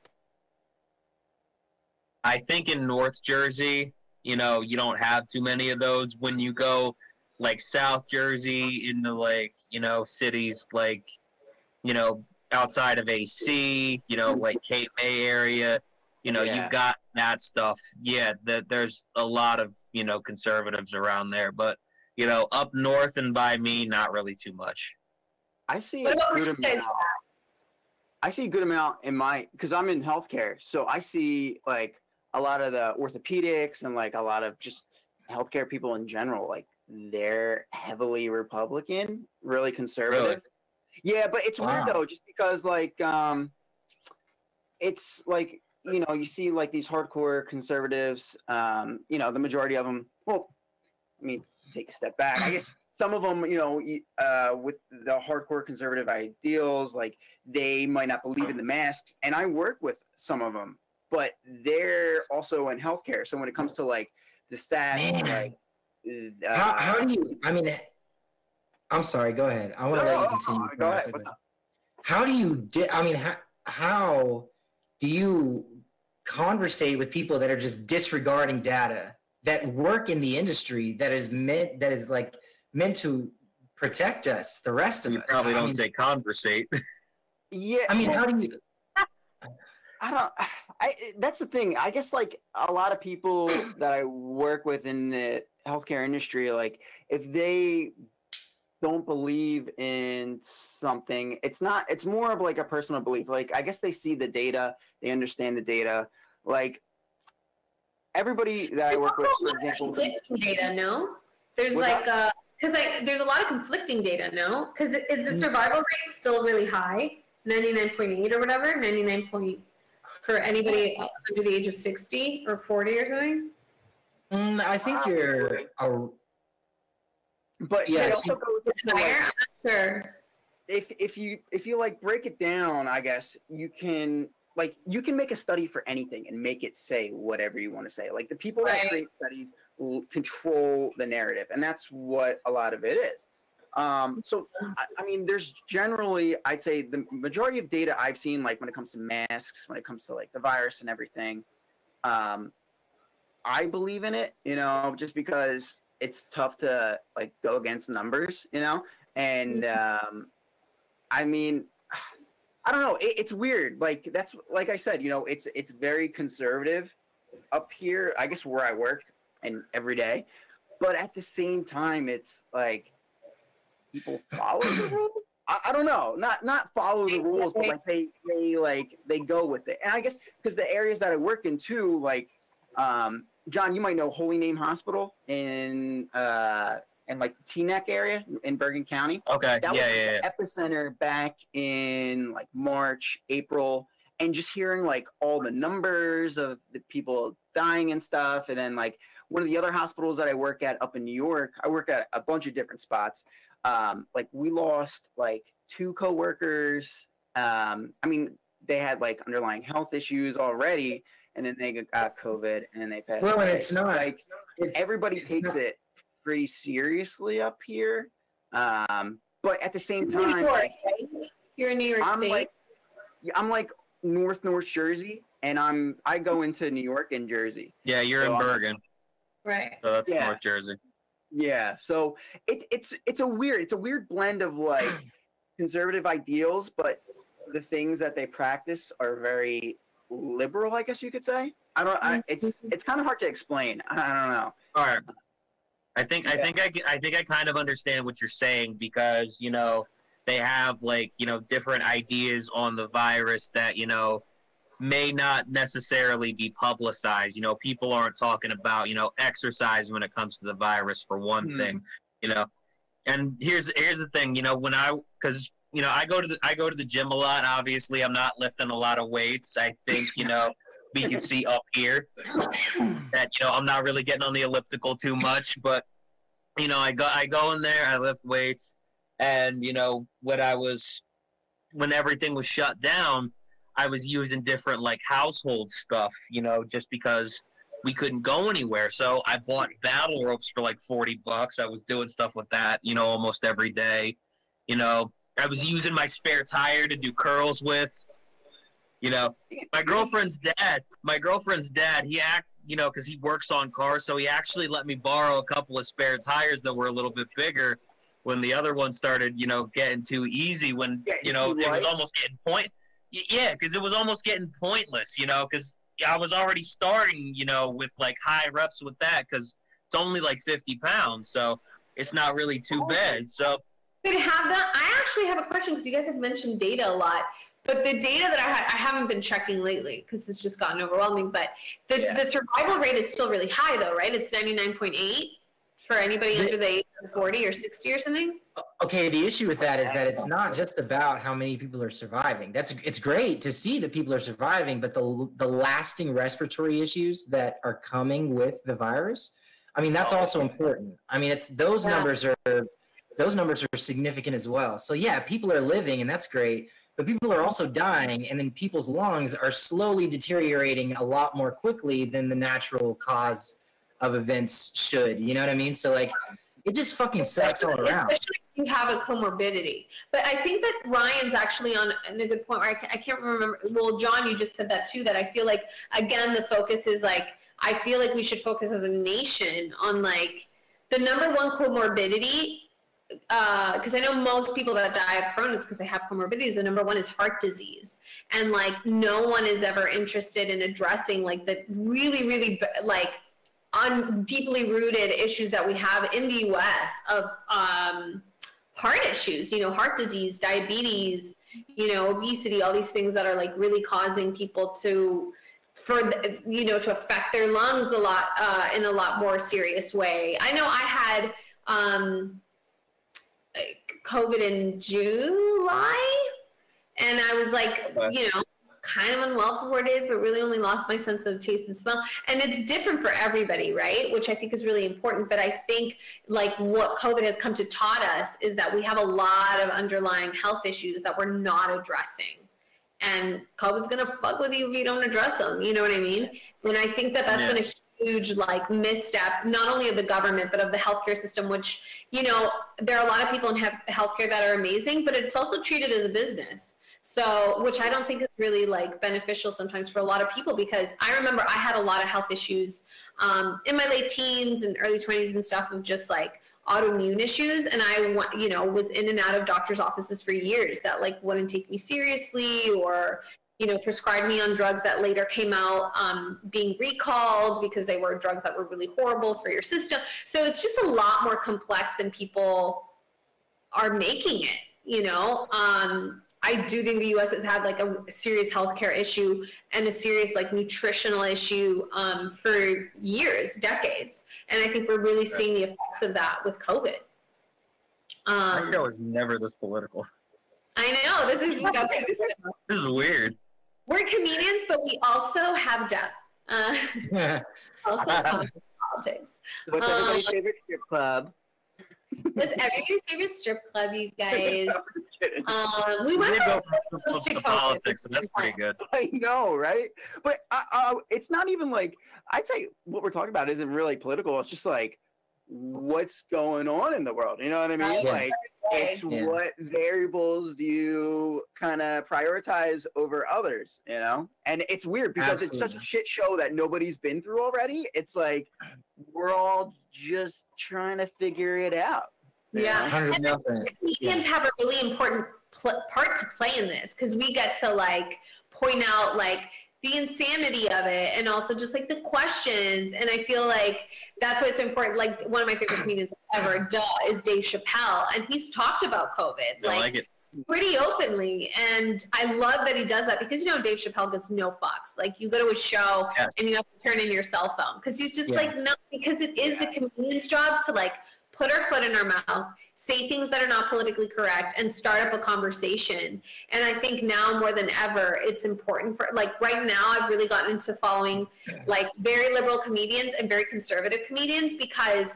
Speaker 4: I think in North Jersey, you don't have too many of those. When you go like South Jersey into like, cities like, outside of AC, like Cape May area, you've got that stuff. Yeah, there's a lot of, conservatives around there. But, up north and by me, not really too much.
Speaker 5: I see a good amount in because I'm in healthcare. So I see like a lot of the orthopedics and like a lot of just healthcare people in general, like they're heavily Republican, really conservative.
Speaker 4: Really?
Speaker 5: Yeah, but it's weird though, just because like it's like, you see like these hardcore conservatives, the majority of them, well, I mean, take a step back. I guess some of them, with the hardcore conservative ideals, like they might not believe in the masks. And I work with some of them, but they're also in healthcare. So when it comes to like the stats, like,
Speaker 1: how do you, I'm sorry, go ahead. I want to let you continue.
Speaker 5: Go ahead.
Speaker 1: How do you, how do you conversate with people that are just disregarding data, that work in the industry that is meant to protect us, the rest of us?
Speaker 4: You probably don't say conversate.
Speaker 5: Yeah. How do you? That's the thing. I guess like a lot of people that I work with in the healthcare industry, like if they don't believe in something, it's more of like a personal belief. Like I guess they see the data, they understand the data. Like everybody that I work with, for example,
Speaker 3: conflicting data, no? There's because there's a lot of conflicting data, no? Because is the survival rate still really high, 99.8 or whatever, 99 point for anybody under the age of 60 or 40 or something?
Speaker 1: I think you're.
Speaker 5: But yeah, it also goes into
Speaker 3: higher. I'm not sure.
Speaker 5: If you like break it down, I guess you can like you can make a study for anything and make it say whatever you want to say. Like the people that create studies will control the narrative, and that's what a lot of it is. So I mean, there's generally, I'd say the majority of data I've seen, like when it comes to masks, when it comes to like the virus and everything, I believe in it, you know, just because it's tough to like go against numbers, you know, and I mean, I don't know. It's weird. Like that's like I said, you know, it's very conservative up here. I guess where I work and every day, but at the same time, it's like people follow the rules. I don't know, not follow the rules, but like they go with it. And I guess because the areas that I work in too, like John, you might know Holy Name Hospital in like Teaneck area in Bergen County.
Speaker 4: Okay.
Speaker 5: That was the epicenter back in like March, April, and just hearing like all the numbers of the people dying and stuff. And then like one of the other hospitals that I work at up in New York, I work at a bunch of different spots. Like we lost like 2 coworkers. I mean, they had like underlying health issues already, and then they got COVID, and then they passed away.
Speaker 1: Well, and it's not
Speaker 5: like everybody takes it pretty seriously up here, but at the same time,
Speaker 3: New York, right? You're in New York State.
Speaker 5: I'm like North Jersey, and I go into New York and Jersey.
Speaker 4: Yeah, you're in Bergen,
Speaker 3: right?
Speaker 4: So that's North Jersey.
Speaker 5: Yeah, so it's a weird blend of like conservative ideals, but the things that they practice are very liberal, I guess you could say. It's kind of hard to explain. I don't know.
Speaker 4: All right. I think I kind of understand what you're saying, because, you know, they have like, you know, different ideas on the virus that, you know, may not necessarily be publicized. You know, people aren't talking about, you know, exercise when it comes to the virus, for one thing, you know. And here's the thing, you know, because you know, I go to the gym a lot. Obviously, I'm not lifting a lot of weights. I think, you know, we can see up here that, you know, I'm not really getting on the elliptical too much, but, you know, I go in there, I lift weights, and, you know, when everything was shut down, I was using different like household stuff, you know, just because we couldn't go anywhere. So I bought battle ropes for like $40. I was doing stuff with that, you know, almost every day. You know, I was using my spare tire to do curls with. You know, my girlfriend's dad, you know, because he works on cars, so he actually let me borrow a couple of spare tires that were a little bit bigger when the other one started, you know, getting too easy, when, you know, it was almost getting because it was almost getting pointless, you know, because I was already starting, you know, with like high reps with that, because it's only like 50 pounds, so it's not really too bad. So
Speaker 3: Did it have that? I actually have a question, because you guys have mentioned data a lot. But the data that I haven't been checking lately, because it's just gotten overwhelming, but the survival rate is still really high, though, right? It's 99.8 for anybody under the age of 40 or 60 or something?
Speaker 1: Okay, the issue with that is that it's not just about how many people are surviving. It's great to see that people are surviving, but the lasting respiratory issues that are coming with the virus, I mean, that's also important. I mean, those numbers are significant as well. So yeah, people are living, and that's great. But people are also dying, and then people's lungs are slowly deteriorating a lot more quickly than the natural cause of events should. You know what I mean? So, like, it just fucking sucks all around.
Speaker 3: Especially if you have a comorbidity. But I think that Ryan's actually on a good point where I can't remember. Well, John, you just said that too, that I feel like, again, the focus is like, I feel like we should focus as a nation on, like, the number one comorbidity, because I know most people that die of Crohn's because they have comorbidities. The number one is heart disease, and like no one is ever interested in addressing like the really, really like deeply rooted issues that we have in the U.S. of heart issues. You know, heart disease, diabetes, you know, obesity, all these things that are like really causing people to affect their lungs a lot in a lot more serious way. I know I had COVID in July, and I was like, you know, kind of unwell for 4 days, but really only lost my sense of taste and smell. And it's different for everybody, right? Which I think is really important. But I think like what COVID has come to taught us is that we have a lot of underlying health issues that we're not addressing. and COVID's gonna fuck with you if you don't address them. You know what I mean? And I think that that's been a huge like misstep, not only of the government but of the healthcare system. Which, you know, there are a lot of people in healthcare that are amazing, but it's also treated as a business. So, which I don't think is really like beneficial sometimes for a lot of people, because I remember I had a lot of health issues in my late teens and early 20s and stuff, of just like autoimmune issues, and I, you know, was in and out of doctors' offices for years that like wouldn't take me seriously, or, you know, prescribed me on drugs that later came out being recalled because they were drugs that were really horrible for your system. So it's just a lot more complex than people are making it, you know. I do think the U.S. has had like a serious healthcare issue and a serious like nutritional issue for years, decades. And I think we're really seeing the effects of that with COVID.
Speaker 4: My show is never this political.
Speaker 3: I know, this is disgusting.
Speaker 4: This is weird.
Speaker 3: We're comedians, but we also have death. Also politics.
Speaker 5: What's everybody's favorite strip club?
Speaker 3: What's everybody's favorite strip club, you guys? We
Speaker 4: We
Speaker 3: went
Speaker 4: did go
Speaker 3: to
Speaker 4: from to politics, and that's pretty good.
Speaker 5: I know, right? But it's not even like, I'd say what we're talking about isn't really political. It's just like, what's going on in the world? You know what I mean?
Speaker 1: Yeah.
Speaker 5: Like, it's what variables do you kind of prioritize over others, you know? And it's weird because it's such a shit show that nobody's been through already. It's like, we're all just trying to figure it out.
Speaker 3: Yeah.
Speaker 1: 100%.
Speaker 3: Comedians have a really important part to play in this, because we get to like point out like the insanity of it, and also just like the questions. And I feel like that's why it's so important. Like, one of my favorite comedians ever, is Dave Chappelle, and he's talked about COVID
Speaker 4: I like it.
Speaker 3: pretty openly, and I love that he does that, because, you know, Dave Chappelle gives no fucks. Like, you go to a show and you have to turn in your cell phone, because he's just like, no, because it is the comedian's job to like put our foot in our mouth, say things that are not politically correct, and start up a conversation. And I think now more than ever, it's important for, like, right now I've really gotten into following like very liberal comedians and very conservative comedians, because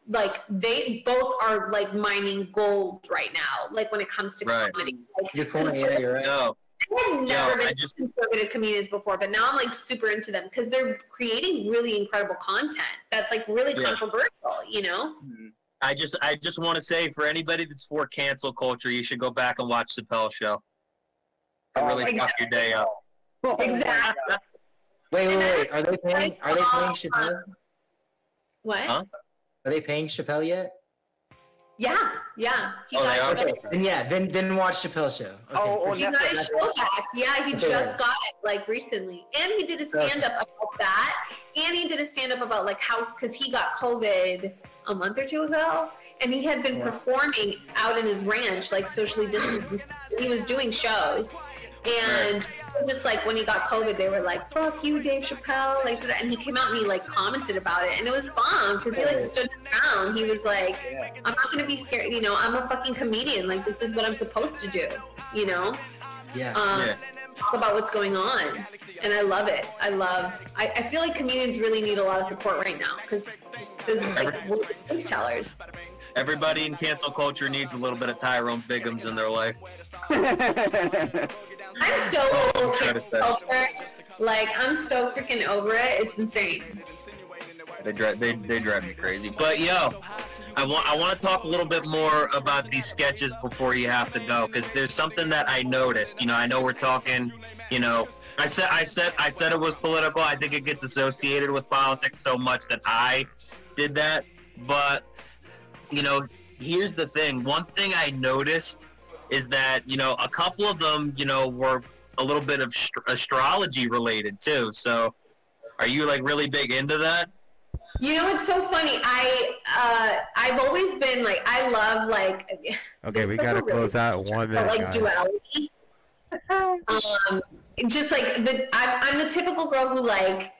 Speaker 3: like they both are like mining gold right now, like when it comes to comedy. Like,
Speaker 1: Good point. Yeah, you're right.
Speaker 4: No,
Speaker 3: I had never been to conservative comedians before, but now I'm like super into them, because they're creating really incredible content that's like really controversial, you know?
Speaker 4: I just want to say, for anybody that's for cancel culture, you should go back and watch Chappelle's show. To really fuck your day up.
Speaker 3: Exactly.
Speaker 1: Wait. Are they paying Chappelle?
Speaker 3: What?
Speaker 4: Huh?
Speaker 1: Are they paying Chappelle yet?
Speaker 3: Yeah. He got
Speaker 1: Okay. Then watch Chappelle's show. Okay,
Speaker 3: he got his show back. Yeah, he just got it like recently, and he did a stand-up about that, and he did a stand-up about like how, because he got COVID a month or two ago, and he had been performing out in his ranch, like socially distanced, and stuff. He was doing shows, and just like when he got COVID, they were like, "Fuck you, Dave Chappelle," like, and he came out and he like commented about it, and it was bomb, because he like stood his ground. He was like, "I'm not gonna be scared, you know. I'm a fucking comedian. Like, this is what I'm supposed to do, you know." Talk about what's going on, and I love it. I feel like comedians really need a lot of support right now, because like, we're the truth tellers.
Speaker 4: Everybody in cancel culture needs a little bit of Tyrone Biggums in their life.
Speaker 3: I'm so over cancel culture. Like, I'm so freaking over it. It's insane.
Speaker 4: They drive me crazy. But yo, I want to talk a little bit more about these sketches before you have to go, because there's something that I noticed. You know, I know we're talking. You know, I said it was political. I think it gets associated with politics so much that I did that. But you know, here's the thing. One thing I noticed is that, you know, a couple of them, you know, were a little bit of astrology related too. So, are you like really big into that?
Speaker 3: You know, it's so funny. I've always been like, I love like.
Speaker 2: Okay, we gotta close out 1 minute.
Speaker 3: Like
Speaker 2: guys.
Speaker 3: duality. Just like I'm the typical girl who like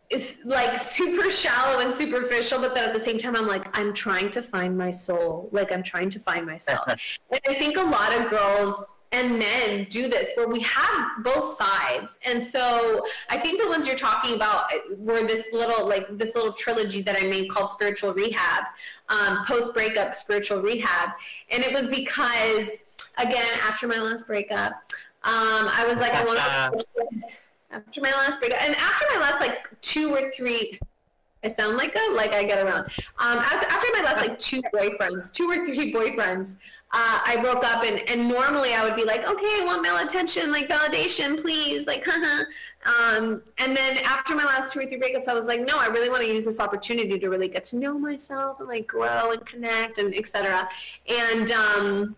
Speaker 3: is like super shallow and superficial, but then at the same time I'm like, I'm trying to find my soul. Like, I'm trying to find myself. And I think a lot of girls and men do this, where we have both sides. And so I think the ones you're talking about were this little trilogy that I made called Spiritual Rehab, post-breakup spiritual rehab. And it was because, again, after my last breakup, I was like, I want to after my last breakup, and after my last like 2 or 3. I sound like I get around. After my last like 2 or 3 boyfriends, I broke up, and normally I would be like, okay, I want male attention, like validation, please, like, haha. And then after my last 2 or 3 breakups, I was like, no, I really want to use this opportunity to really get to know myself and like grow and connect and etc. And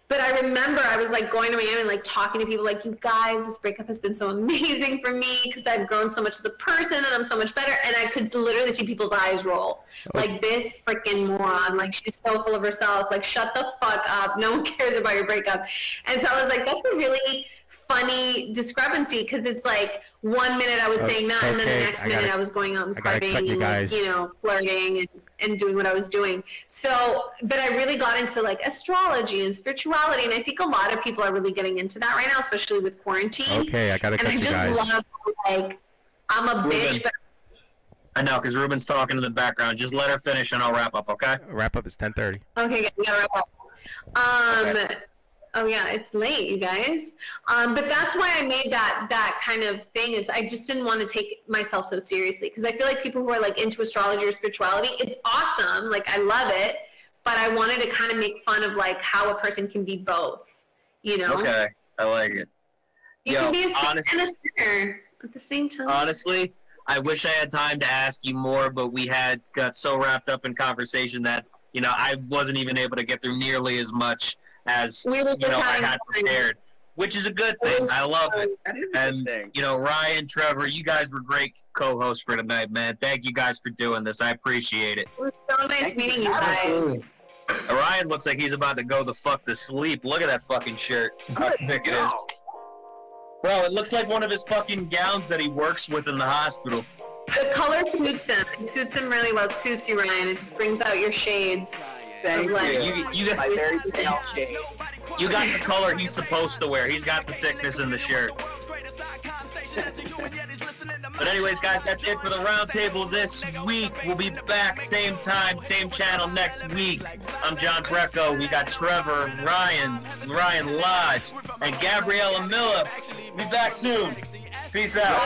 Speaker 3: but I remember I was like going to Miami and like talking to people like, you guys, this breakup has been so amazing for me because I've grown so much as a person and I'm so much better. And I could literally see people's eyes roll. Like, this freaking moron. Like, she's so full of herself. Like, shut the fuck up. No one cares about your breakup. And so I was like, that's a really funny discrepancy because it's like 1 minute I was saying that and then the next minute I was going out and partying and like, you know, flirting and doing what I was doing. So, but I really got into like astrology and spirituality, and I think a lot of people are really getting into that right now, especially with quarantine.
Speaker 2: Okay, I gotta cut you guys.
Speaker 3: And I just love, like, I'm a bitch, but
Speaker 4: I know, because Ruben's talking in the background. Just let her finish and I'll wrap up, okay?
Speaker 2: Wrap up is 10:30.
Speaker 3: Okay, we gotta wrap up. Okay. Oh yeah, it's late, you guys. But that's why I made that kind of thing. Is I just didn't want to take myself so seriously because I feel like people who are like into astrology or spirituality, it's awesome. Like, I love it, but I wanted to kind of make fun of like how a person can be both. You know?
Speaker 4: Okay, I like it.
Speaker 3: You can be a saint and a sinner at the same time.
Speaker 4: Honestly, I wish I had time to ask you more, but we got so wrapped up in conversation that, you know, I wasn't even able to get through nearly as much as, you know, I had prepared, which is a good thing. I love it.
Speaker 5: That is a good thing.
Speaker 4: You know, Ryan, Trevor, you guys were great co-hosts for tonight, man. Thank you guys for doing this. I appreciate it.
Speaker 3: It was so nice meeting you guys.
Speaker 4: Ryan looks like he's about to go the fuck to sleep. Look at that fucking shirt. How thick it is. Bro, it looks like one of his fucking gowns that he works with in the hospital.
Speaker 3: The color suits him. It suits him really well. It suits you, Ryan. It just brings out your shades.
Speaker 5: Thank you.
Speaker 4: You got the color he's supposed to wear. He's got the thickness in the shirt. But anyways, guys, that's it for the roundtable this week. We'll be back same time, same channel next week. I'm John Greco. We got Trevor, Ryan Lodge, and Gabriella Miller. Be back soon. Peace out.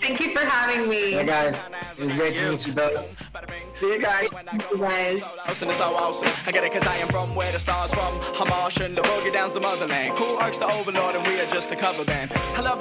Speaker 3: Thank you for having me.
Speaker 1: Hey guys, it was great to meet you both.
Speaker 5: See you guys.
Speaker 3: Thank you guys.
Speaker 6: Awesome, it's so awesome. I get it cause I am from where the stars from. I'm Martian, the boogie down's the motherland. Cool arcs the overlord and we are just a cover band. I love